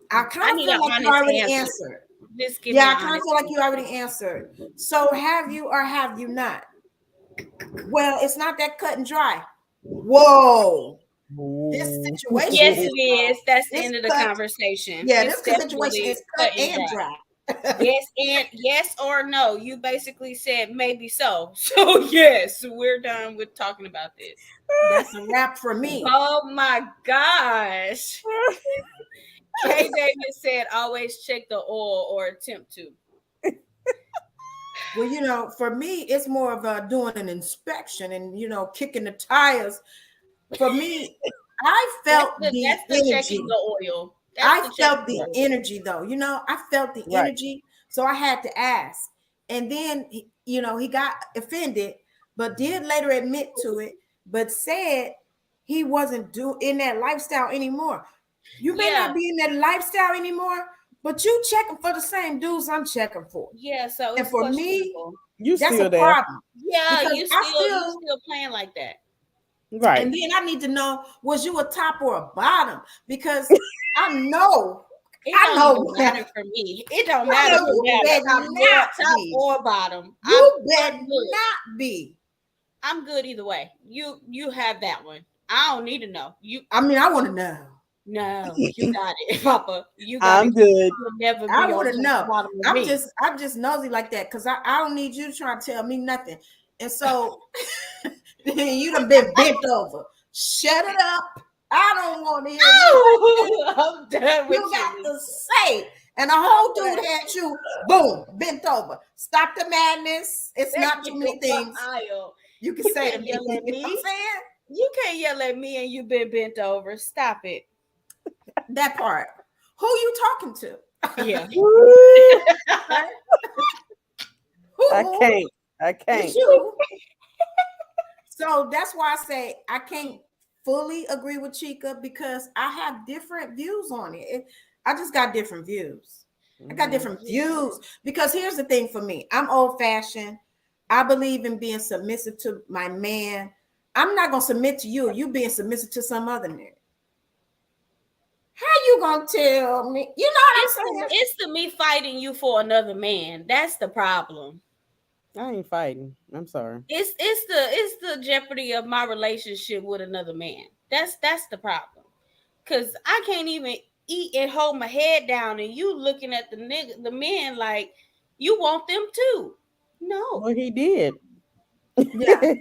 I kind of feel like you already answered. I kind of feel like you already answered. So have you or have you not? Well, it's not that cut and dry. Whoa. This situation. Yes, it is. That's the end of the conversation. Yeah, this situation is cut and dry. Yes or no. You basically said maybe so. So yes, we're done with talking about this. That's a wrap for me. Oh my gosh. Kay Davis said always check the oil or attempt to. Well, you know, for me, it's more of doing an inspection and, you know, kicking the tires. For me, I felt that's the energy. checking the oil. I felt the energy, though. You know, I felt the energy. So I had to ask. And then, you know, he got offended, but did later admit to it, but said he wasn't in that lifestyle anymore. You may not be in that lifestyle anymore, but you checking for the same dudes I'm checking for. Yeah, so and for me, you that's still a there. problem. Yeah, because you still playing like that. Right. And then I need to know, was you a top or a bottom? Because I know. It don't matter for me. It don't matter for me. Top or bottom. You better not be. I'm good either way. You have that one. I don't need to know. I mean, I want to know. No, you got it, Papa. You got I'm it. good. You'll never be. I want to know. I'm just nosy like that because I don't need you to try to tell me nothing. And so you done been bent over. Shut it up. I don't want to hear you. I'm done with you. Got to say. And the whole dude had you, boom, bent over. Stop the madness. It's not too many things you can say to me. Yell at me. You know what I'm saying? You can't yell at me and you've been bent over. Stop it. That part. Who you talking to? Yeah. I can't. You. So that's why I say I can't fully agree with Chica because I have different views on it. I just got different views. I got different views because here's the thing for me. I'm old fashioned. I believe in being submissive to my man. I'm not going to submit to you. You being submissive to some other nigga. How you going to tell me? You know what I'm saying? It's to me fighting you for another man. That's the problem. I ain't fighting. I'm sorry. It's the jeopardy of my relationship with another man. That's the problem. Cause I can't even eat and hold my head down, and you looking at the men like you want them too. No. Well, he did. Yeah.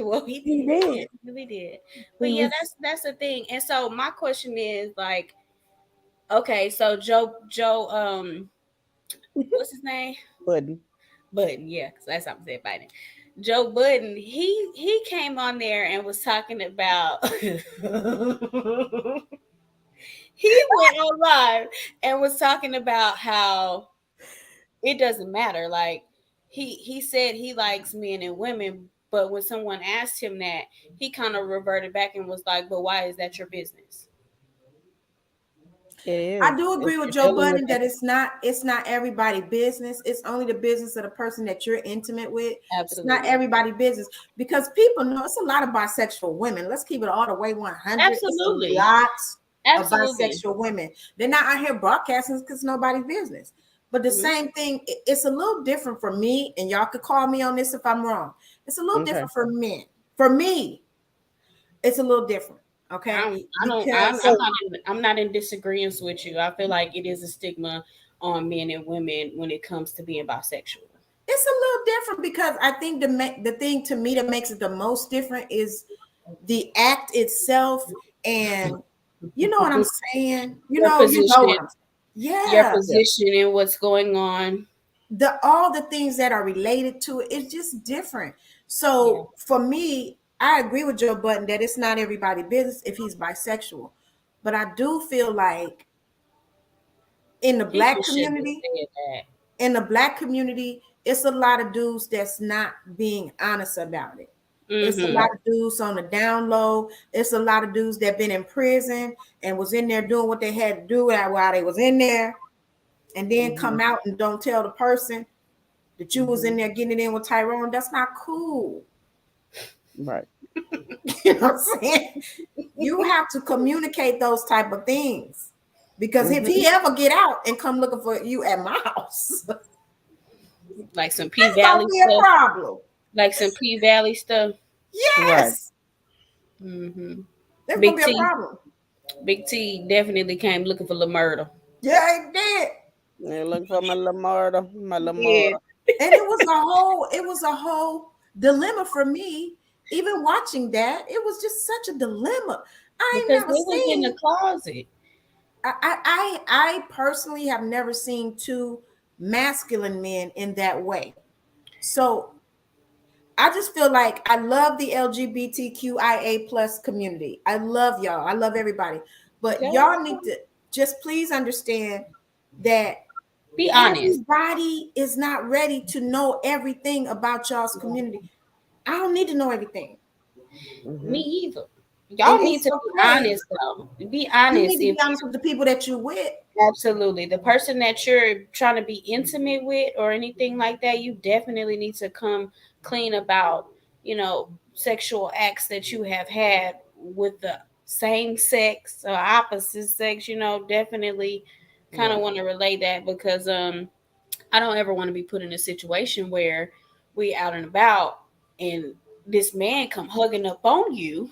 Well, he did. He really did. But yeah, that's the thing. And so my question is like, okay, so Joe, what's his name? Budden, yeah, because that's how I'm saying Biden. Joe Budden, he came on there and was talking about he went on live and was talking about how it doesn't matter. Like he said he likes men and women, But when someone asked him that, he kind of reverted back and was like, "But why is that your business?" It is. I do agree with Joe Budden that it's not everybody's business. It's only the business of the person that you're intimate with. Absolutely. It's not everybody's business because people know it's a lot of bisexual women. Let's keep it all the way 100. Absolutely. It's lots Absolutely. of bisexual women. They're not out here broadcasting because it's nobody's business. But the same thing, it's a little different for me, and y'all could call me on this if I'm wrong. It's a little different for men. For me, it's a little different. Okay, I'm not in disagreement with you. I feel like it is a stigma on men and women when it comes to being bisexual. It's a little different because I think the thing to me that makes it the most different is the act itself, and you know what I'm saying. Your position and what's going on. All the things that are related to it, it's just different. So for me, I agree with Joe Budden that it's not everybody's business if he's bisexual, but I do feel like in the black community, it's a lot of dudes that's not being honest about it. It's a lot of dudes on the down low. It's a lot of dudes that been in prison and was in there doing what they had to do while they was in there, and then come out and don't tell the person that you was in there getting it in with Tyrone. That's not cool. Right. You know what I'm saying? You have to communicate those type of things, because if he ever get out and come looking for you at my house, like some P Valley stuff, problem. Like some P Valley stuff. Yes. Right. That's gonna be a problem. Big T definitely came looking for LaMurda. Yeah, he did. They're looking for my LaMurda. Yeah. And it was a whole dilemma for me. Even watching that, it was just such a dilemma. Because they was in the closet. I personally have never seen two masculine men in that way. So I just feel like I love the LGBTQIA plus community. I love y'all. I love everybody. But y'all need to just please understand that be honest. Everybody is not ready to know everything about y'all's community. I don't need to know everything. Me either. Y'all need to be honest, though. Be honest. You need to be honest with the people that you're with. Absolutely. The person that you're trying to be intimate with or anything like that, you definitely need to come clean about, sexual acts that you have had with the same sex or opposite sex. Definitely kind of want to relay that, because I don't ever want to be put in a situation where we out and about and this man come hugging up on you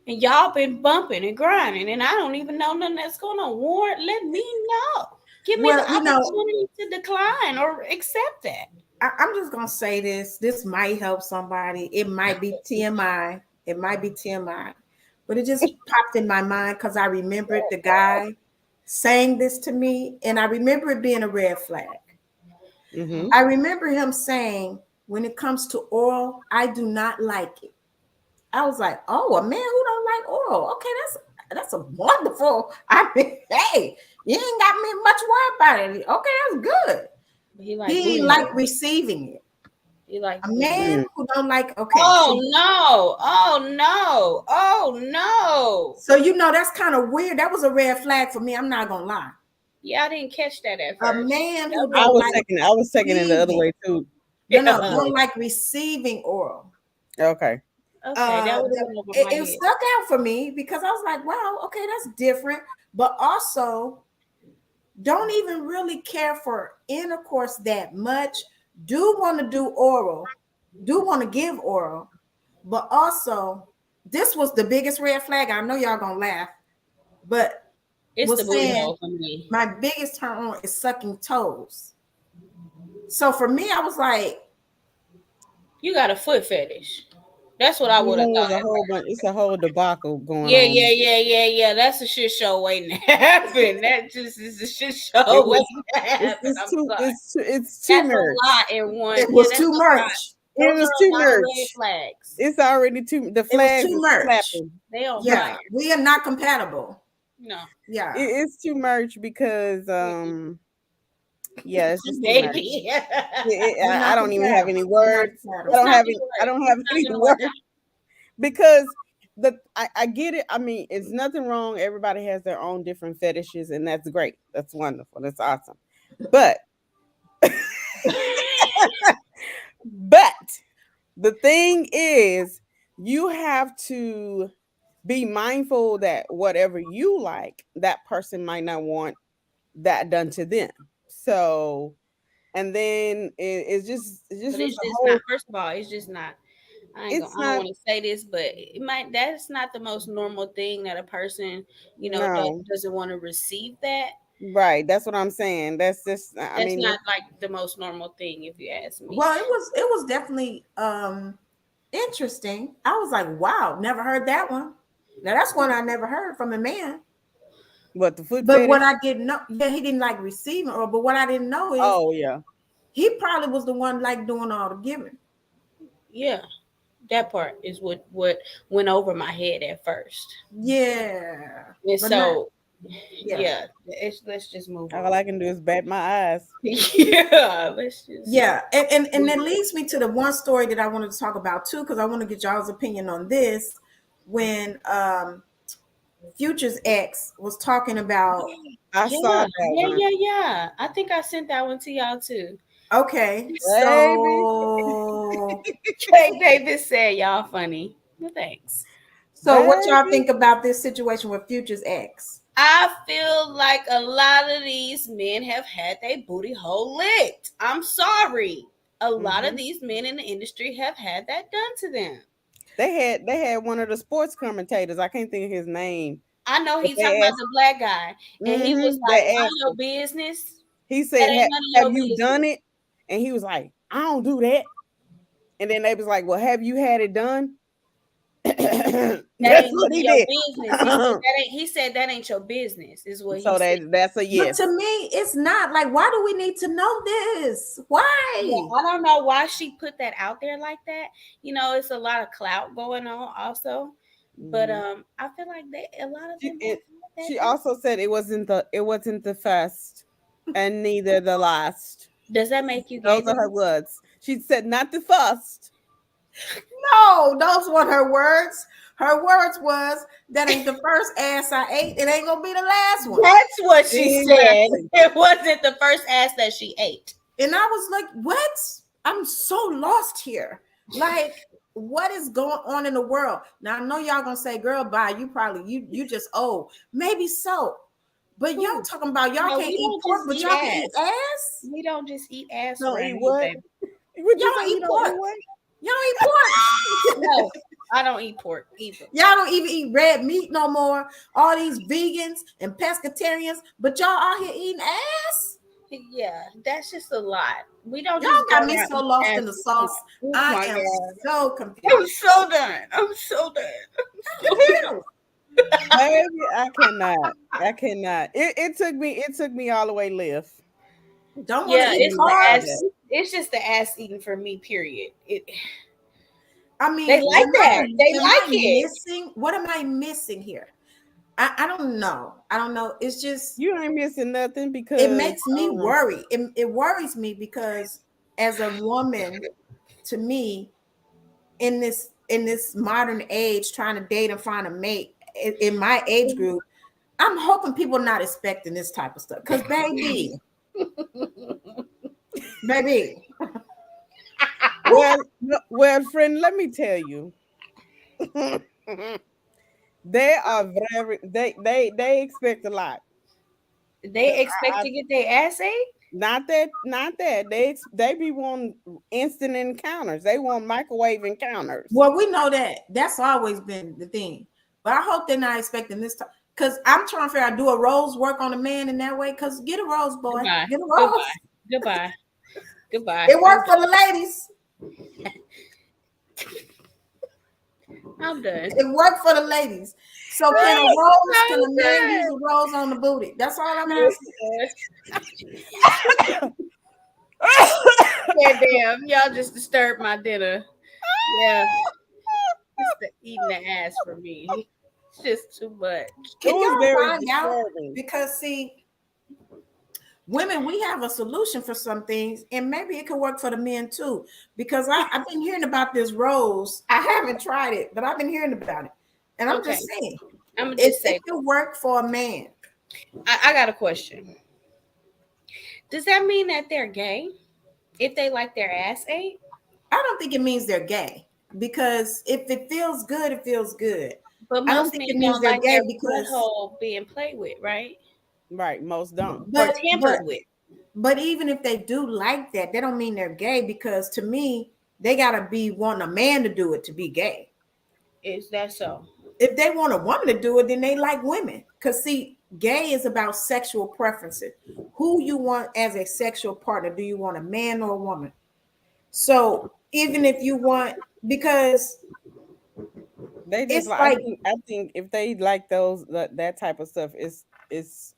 and y'all been bumping and grinding and I don't even know nothing that's going on. Warren, let me know. Give me the opportunity to decline or accept that. I'm just going to say this. This might help somebody. It might be TMI. But it just popped in my mind because I remembered the guy saying this to me, and I remember it being a red flag. I remember him saying, when it comes to oral, I do not like it. I was like, oh, a man who don't like oral. Okay, that's a wonderful. Hey, you ain't got me much worry about it. Okay, that's good. He like receiving it. He like a man who don't like. Okay. Oh no. So that's kind of weird. That was a red flag for me. I'm not gonna lie. Yeah, I didn't catch that at first. A man who I was taking it the other way too. No, don't like receiving oral. Okay. It stuck out for me because I was like, wow, okay, that's different. But also, don't even really care for intercourse that much. Do want to do oral, do want to give oral, but also, this was the biggest red flag. I know y'all gonna laugh, but it's the booty hole for me. My biggest turn on is sucking toes. So for me, I was like, you got a foot fetish. That's what I would have thought. It's a whole debacle going on. Yeah. That's a shit show waiting to happen. That just is a shit show waiting to happen. It's too much. A lot in one. It was too much. It was too much. Flags. It's already the flags. Too much. They on fire. We are not compatible. No. Yeah. It's too much because Yeah, it's just too much. Baby. I don't even have any We're not words. compatible. I don't not have gonna any. work. I don't have It's not any gonna work words because I get it. I mean, it's nothing wrong. Everybody has their own different fetishes, and that's great. That's wonderful. That's awesome. But but the thing is, you have to be mindful that whatever you like, that person might not want that done to them. So, and then it's just But was it's the just not. whole. First of all, it's just not. It's I don't not. want to say this, but it might. That's not the most normal thing that a person, No. doesn't want to receive that. Right. That's what I'm saying. That's just. I That's mean, not like the most normal thing, if you ask me. Well, it was definitely interesting. I was like, wow, never heard that one. Now that's one I never heard from a man. what the foot But what fetish? I didn't know, yeah, he didn't like receiving, or but what I didn't know is Oh yeah. he probably was the one like doing all the giving. Yeah, that part is what went over my head at first. Yeah, And but not. so, Yeah, yeah, let's just move All on. I can do is bat my eyes. Yeah, let's just. yeah, and that leads me to the one story that I wanted to talk about too, because I want to get y'all's opinion on this. When Future's ex was talking about, I saw Yeah, that yeah, one, yeah, yeah. I think I sent that one to y'all too. okay, baby. so Craig Davis said y'all funny. Well, thanks. what y'all Baby. think about this situation with Future's ex? I feel like a lot of these men have had their booty hole licked. I'm sorry. A lot of Hmm. these men in the industry have had that done to them. They had one of the sports commentators. I can't think of his name, I know but he's talking they about asked. the black guy, and he was like, They "None of asked your him. business. He That said, ain't none of Have your you done business." it?" And he was like, "I don't do that." And then they was like, "Well, have you had it done?" That's That ain't none what of he your did. business. He said that ain't. He said that ain't your business. Is what he So said. that's a But to yes. me, it's not like, why do we need to know this? Yeah, Why? I don't know why she put that out there like that. It's a lot of clout going on also. But Mhm. I feel like a lot of She, them have it, had she that done. also said it wasn't the first and neither the last. Does that make you gay? Those are her words. She said not the first. No, those weren't her words. Her words was, that ain't the first ass I ate. It ain't gonna be the last one. That's what she said. Exactly. It wasn't the first ass that she ate. And I was like, what? I'm so lost here. Like, what is going on in the world? Now I know y'all gonna say, girl, bye. You probably you just old. Maybe so. But y'all talking about y'all No, can't we eat don't pork, just but eat y'all can eat ass. ass? We don't just eat ass Don't around eat here, what? baby. What Y'all you say? don't You eat don't pork. eat what? Y'all don't eat pork. No, I don't eat pork either. Y'all don't even eat red meat no more. All these vegans and pescatarians, but y'all out here eating ass. Yeah, that's just a lot. We don't Y'all just go got me around so eating lost in ass. the sauce. Oh I my am god. so I'm confused. so done. I'm so done. Confused. Baby, I cannot. I cannot. It took me all the way left. Don't want Yeah, to eat it's Even the after carbs. ass. that. It's just the ass eating for me. Period. I They mean, like that. They am like I it. missing? What am I missing here? I don't know. I don't know. It's just, You ain't missing nothing it because makes me worry. It worries me because as a woman, to me, in this modern age, trying to date and find a mate in my age group, I'm hoping people are not expecting this type of stuff. Because baby, friend, let me tell you. They are they expect a lot. They expect to get their ass ate. Not that they be wanting instant encounters. They want microwave encounters. well, we know that that's always been the thing. But I hope they're not expecting this time. Because I'm trying to figure out, do a rose work on a man in that way? Because get a rose, boy. Goodbye. Get a Goodbye. rose. Goodbye. Goodbye. It works for the ladies. I'm done. It worked for the ladies. So can a man use a rose on the booty? That's all I'm asking. Yeah, damn. Y'all just disturbed my dinner. Yeah. It's the eating the ass for me. It's just too much. Can It was y'all very find out? disturbing. Because see, women, we have a solution for some things, and maybe it could work for the men too. Because I've been hearing about this rose. I haven't tried it, but I've been hearing about it, and I'm Okay, just saying, I'm gonna it, just it say could work for a man. I got a question. Does that mean that they're gay if they like their ass ate? I don't think it means they're gay, because if it feels good, it feels good. But I don't most think men it means don't they're like gay their because, butthole being played with, right? Right, most don't. Or but tampered with. but even if they do like that, they don't mean they're gay, because to me, they gotta be wanting a man to do it to be gay. Is that so? If they want a woman to do it, then they like women. Because see, gay is about sexual preferences. Who you want as a sexual partner? Do you want a man or a woman? So even if you want, because They just it's like like, I think if they like that type of stuff, it's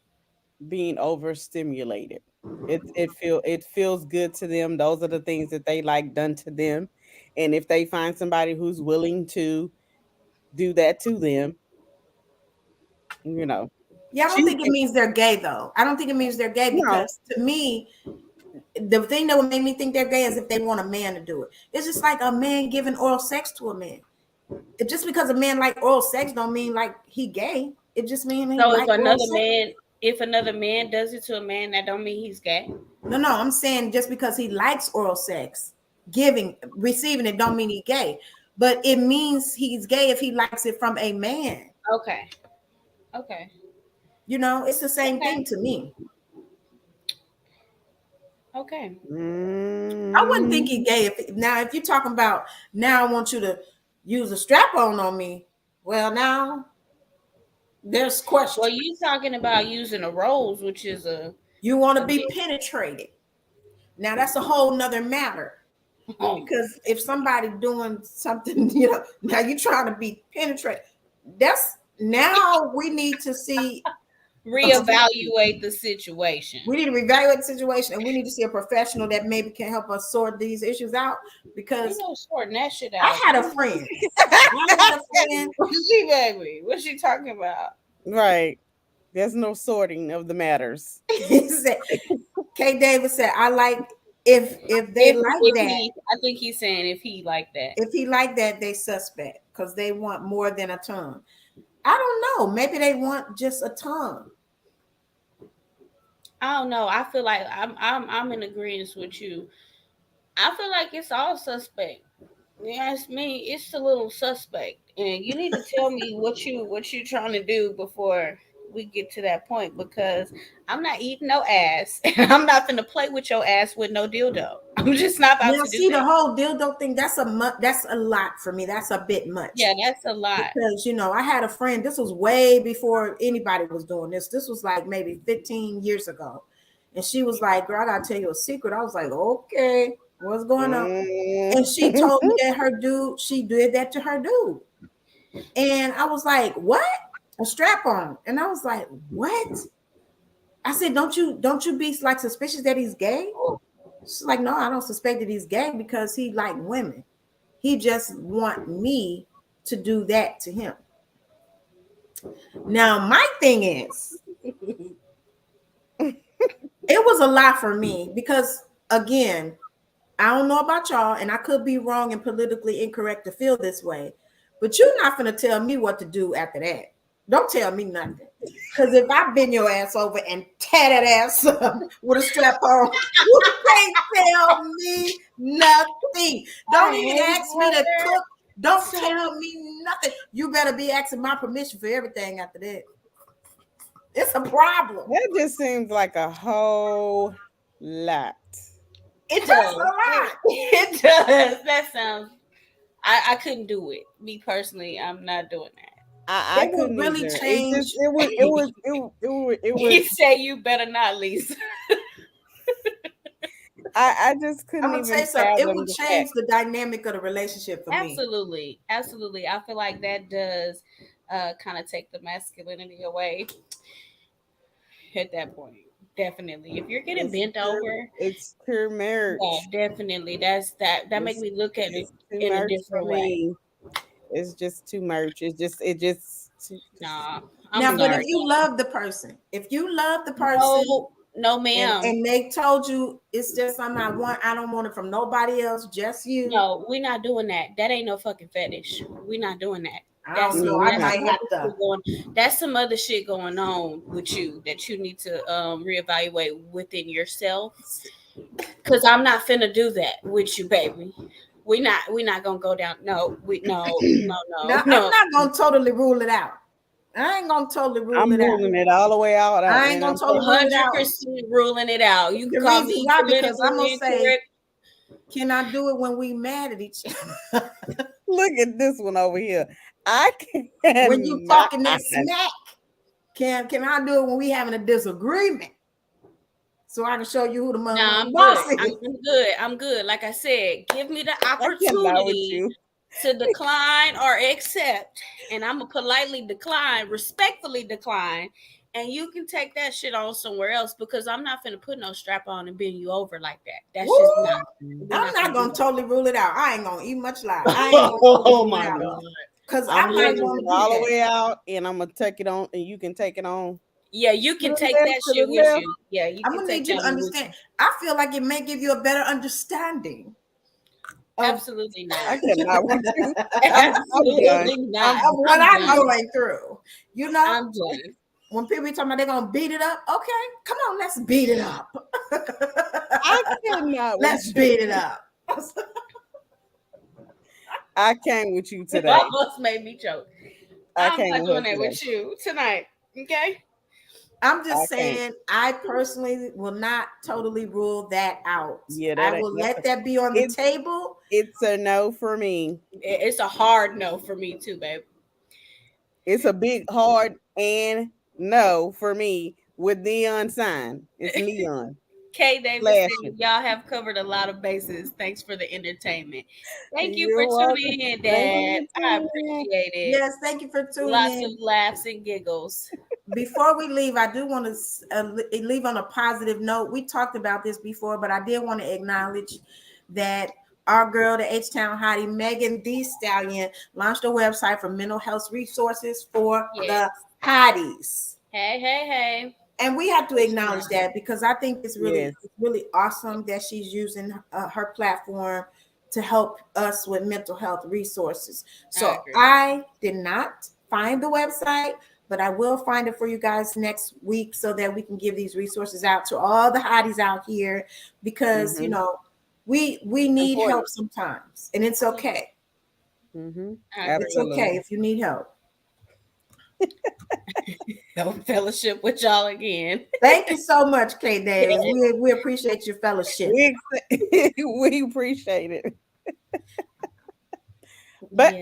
being overstimulated. It feels good to them. Those are the things that they like done to them. And if they find somebody who's willing to do that to them, you know, yeah, I don't think it choosing means they're gay though. I don't think it means they're gay, no, because to me, the thing that would make me think they're gay is if they want a man to do it. It's just like a man giving oral sex to a man. Just because a man like oral sex don't mean like he gay. It just means he So if like oral another sex. man, if another man does it to a man, that don't mean he's gay. No, I'm saying just because he likes oral sex, receiving it don't mean he gay. But it means he's gay if he likes it from a man. Okay. Okay. It's the same thing to me. Okay. I wouldn't think he's gay if you're talking about, now I want you to use a strap on me. Well, now there's question. Well, you talking about using a rose, which is you want to be penetrated. Now that's a whole nother matter. Because if somebody doing something, now you're trying to be penetrated. Now we need to see reevaluate the situation. We need to reevaluate the situation, and we need to see a professional that maybe can help us sort these issues out. Because sorting that shit out. I had a friend. What's she talking about? right. There's no sorting of the matters. K. Davis said, "I like if they like that." I think he's saying if he like that. If he like that, they suspect because they want more than a tongue. I don't know. Maybe they want just a tongue. I don't know. I feel like I'm in agreement with you. I feel like it's all suspect. You ask me, it's a little suspect, and you need to tell me what you trying to do before we get to that point, because I'm not eating no ass, and I'm not gonna play with your ass with no dildo. I'm just not about to do that. The whole dildo thing, that's a lot for me. That's a bit much. Yeah, that's a lot. Because I had a friend, this was way before anybody was doing this. This was like maybe 15 years ago. And she was like, "Girl, I gotta tell you a secret." I was like, "Okay, what's going on?" And she told me that she did that to her dude. And I was like, "What? A strap on?" And I was like, "What?" I said, don't you be like suspicious that he's gay?" She's like, "No, I don't suspect that he's gay because he like women. He just want me to do that to him." Now, my thing is, it was a lot for me because, again, I don't know about y'all, and I could be wrong and politically incorrect to feel this way, but you're not going to tell me what to do after that. Don't tell me nothing. Because if I bend your ass over and tear that ass up with a strap on, you can't tell me nothing. Don't even ask me to cook. Don't tell me nothing. You better be asking my permission for everything after that. It's a problem. That just seems like a whole lot. It does a lot. It does. That sounds. I couldn't do it. Me personally, I'm not doing that. I couldn't really either. Change. It was. He said, "You better not, Lisa." I just couldn't I'm gonna even. say something. It would change the dynamic of the relationship for me. Absolutely. I feel like that does kind of take the masculinity away at that point. Definitely. If you're getting bent over, it's pure marriage. Yeah, definitely. That makes me look at it in a different way. It's just too much. It just nah. Now, but if you love the person, no, No, ma'am. And they told you it's just something I want. I don't want it from nobody else, just you. No, we're not doing that. That ain't no fucking fetish. We're not doing that. I don't know. I might have to. That's some other shit going on with you that you need to reevaluate within yourself. Cause I'm not finna do that with you, baby. We're not gonna go down. No. Now, I'm not gonna totally rule it out. I ain't gonna totally rule it out. I'm ruling it all the way out. I ain't gonna totally rule it out. 100% ruling it out. You can The call reason me why, because I'm gonna politically say, incorrect. can I do it when we mad at each other? Look at this one over here. I can't. When you talking that smack, can I do it when we having a disagreement? So I can show you who the mother boss is. I'm good. Like I said, give me the opportunity to decline or accept, and I'm gonna politely decline, respectfully decline, and you can take that shit on somewhere else because I'm not finna put no strap on and bend you over like that. That's just not. I'm not gonna totally rule it out. I ain't gonna eat much lie. Oh my God! Because I'm might ruling want it all the way out, and I'm gonna take it on, and you can take it on. Yeah, you can take that shit with you. Yeah, I'm gonna need you to understand. I feel like it may give you a better understanding. Absolutely not. I cannot with you. Absolutely not. Of what I'm going through. You know, I'm done. When people be talking about they're gonna beat it up, okay, come on, let's beat it up. I cannot. Let's beat it up. I came with you today. That almost made me choke. I'm not doing that with you tonight. Okay. I'm just saying, I personally will not totally rule that out. Yeah, I will let that be on the table. It's a no for me. It's a hard no for me too, babe. It's a big hard and no for me with neon sign. It's neon. Kay Davis said, y'all have covered a lot of bases. Thanks for the entertainment. Thank you for tuning in, Dad. I appreciate it. Yes, thank you for tuning in. Lots of laughs and giggles. Before we leave, I do want to leave on a positive note. We talked about this before, but I did want to acknowledge that our girl, the H-Town hottie, Megan Thee Stallion, launched a website for mental health resources for the hotties. Hey. And we have to acknowledge that because I think it's really awesome that she's using her platform to help us with mental health resources. So I did not find the website, but I will find it for you guys next week so that we can give these resources out to all the hotties out here because, you know, we need help sometimes and it's okay. It's okay if you need help. No fellowship with y'all again. Thank you so much, Kay Davis. We appreciate your fellowship. We appreciate it. But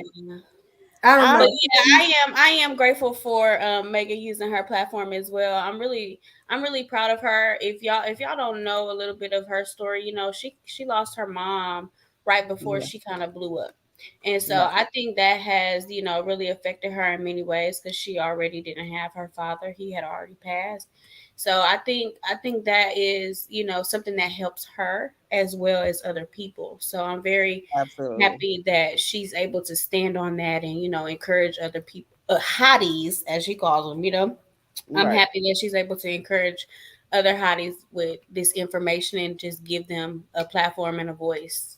I don't know. Yeah, I am grateful for Megan using her platform as well. I'm really proud of her. If y'all don't know a little bit of her story, you know, she lost her mom right before she kind of blew up. And so I think that has, you know, really affected her in many ways because she already didn't have her father. He had already passed. So I think that is, you know, something that helps her as well as other people. So I'm very happy that she's able to stand on that and, you know, encourage other people, hotties, as she calls them, you know. I'm happy that she's able to encourage other hotties with this information and just give them a platform and a voice.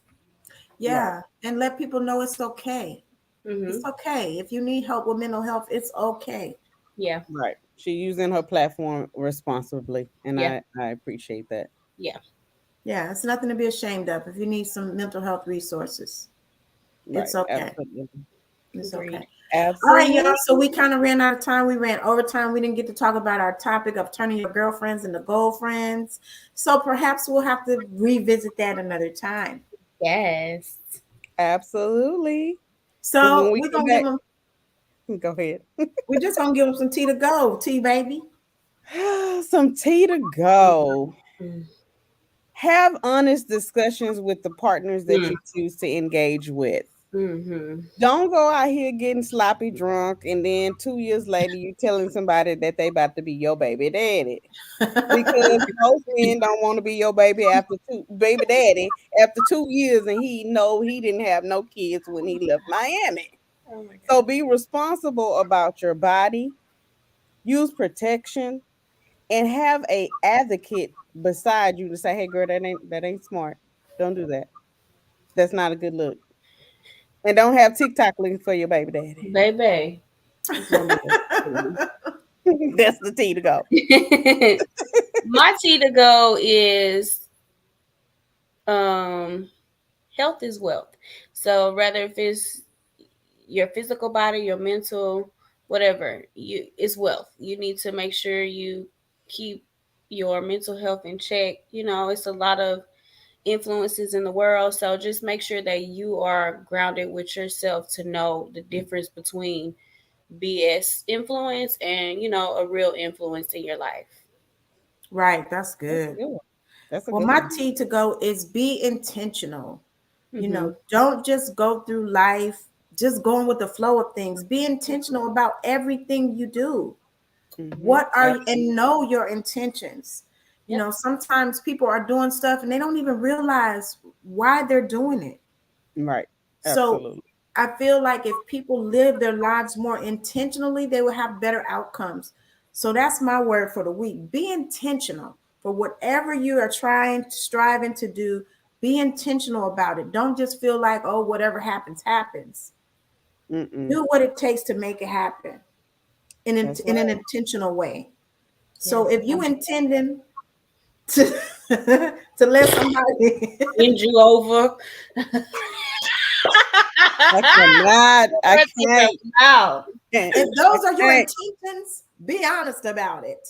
Yeah, and let people know it's okay. It's okay. If you need help with mental health, it's okay. Yeah. Right. She's using her platform responsibly, and I appreciate that. Yeah. Yeah, it's nothing to be ashamed of. If you need some mental health resources, it's okay. Absolutely. It's okay. Absolutely. All right, y'all. So we kind of ran out of time. We ran over time. We didn't get to talk about our topic of turning your girlfriends into goalfriends. So perhaps we'll have to revisit that another time. Yes. Absolutely. So we're going to give them. Go ahead. We're just going to give them some tea to go. Tea, baby. Some tea to go. Have honest discussions with the partners that you choose to engage with. Don't go out here getting sloppy drunk and then 2 years later you telling somebody that they about to be your baby daddy. Because most men don't want to be your baby daddy after 2 years and he didn't have no kids when he left Miami. So be responsible about your body, use protection, and have a advocate beside you to say, "Hey, girl, that ain't smart. Don't do that. That's not a good look." And don't have TikTok links for your baby daddy. Baby. Don't do that. That's the tea to go. My tea to go is health is wealth. So rather if it's your physical body, your mental, whatever, it's wealth. You need to make sure you keep your mental health in check. You know, it's a lot of influences in the world, so just make sure that you are grounded with yourself to know the difference between BS influence and, you know, a real influence in your life. Right, that's good. That's a Well, good my one. tea to go is be intentional. You Mm-hmm. know, don't just go through life just going with the flow of things. Be intentional about everything you do. What are you, and know your intentions. You know, sometimes people are doing stuff and they don't even realize why they're doing it. Right. So Absolutely. I feel like if people live their lives more intentionally, they will have better outcomes. So that's my word for the week. Be intentional for whatever you are striving to do. Be intentional about it. Don't just feel like, oh, whatever happens, happens. Do what it takes to make it happen in an intentional way. So if you intending to to let somebody Bend you over. I can't. If those are your intentions, be honest about it.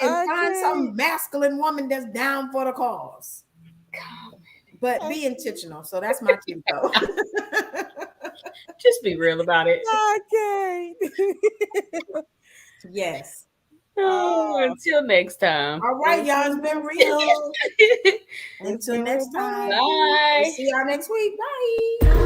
And find some masculine woman that's down for the cause. But be intentional. So that's my tip, though. Just be real about it. Okay. Yes. Until next time. All right, y'all. It's been real. Until next time. Bye. We'll see y'all next week. Bye.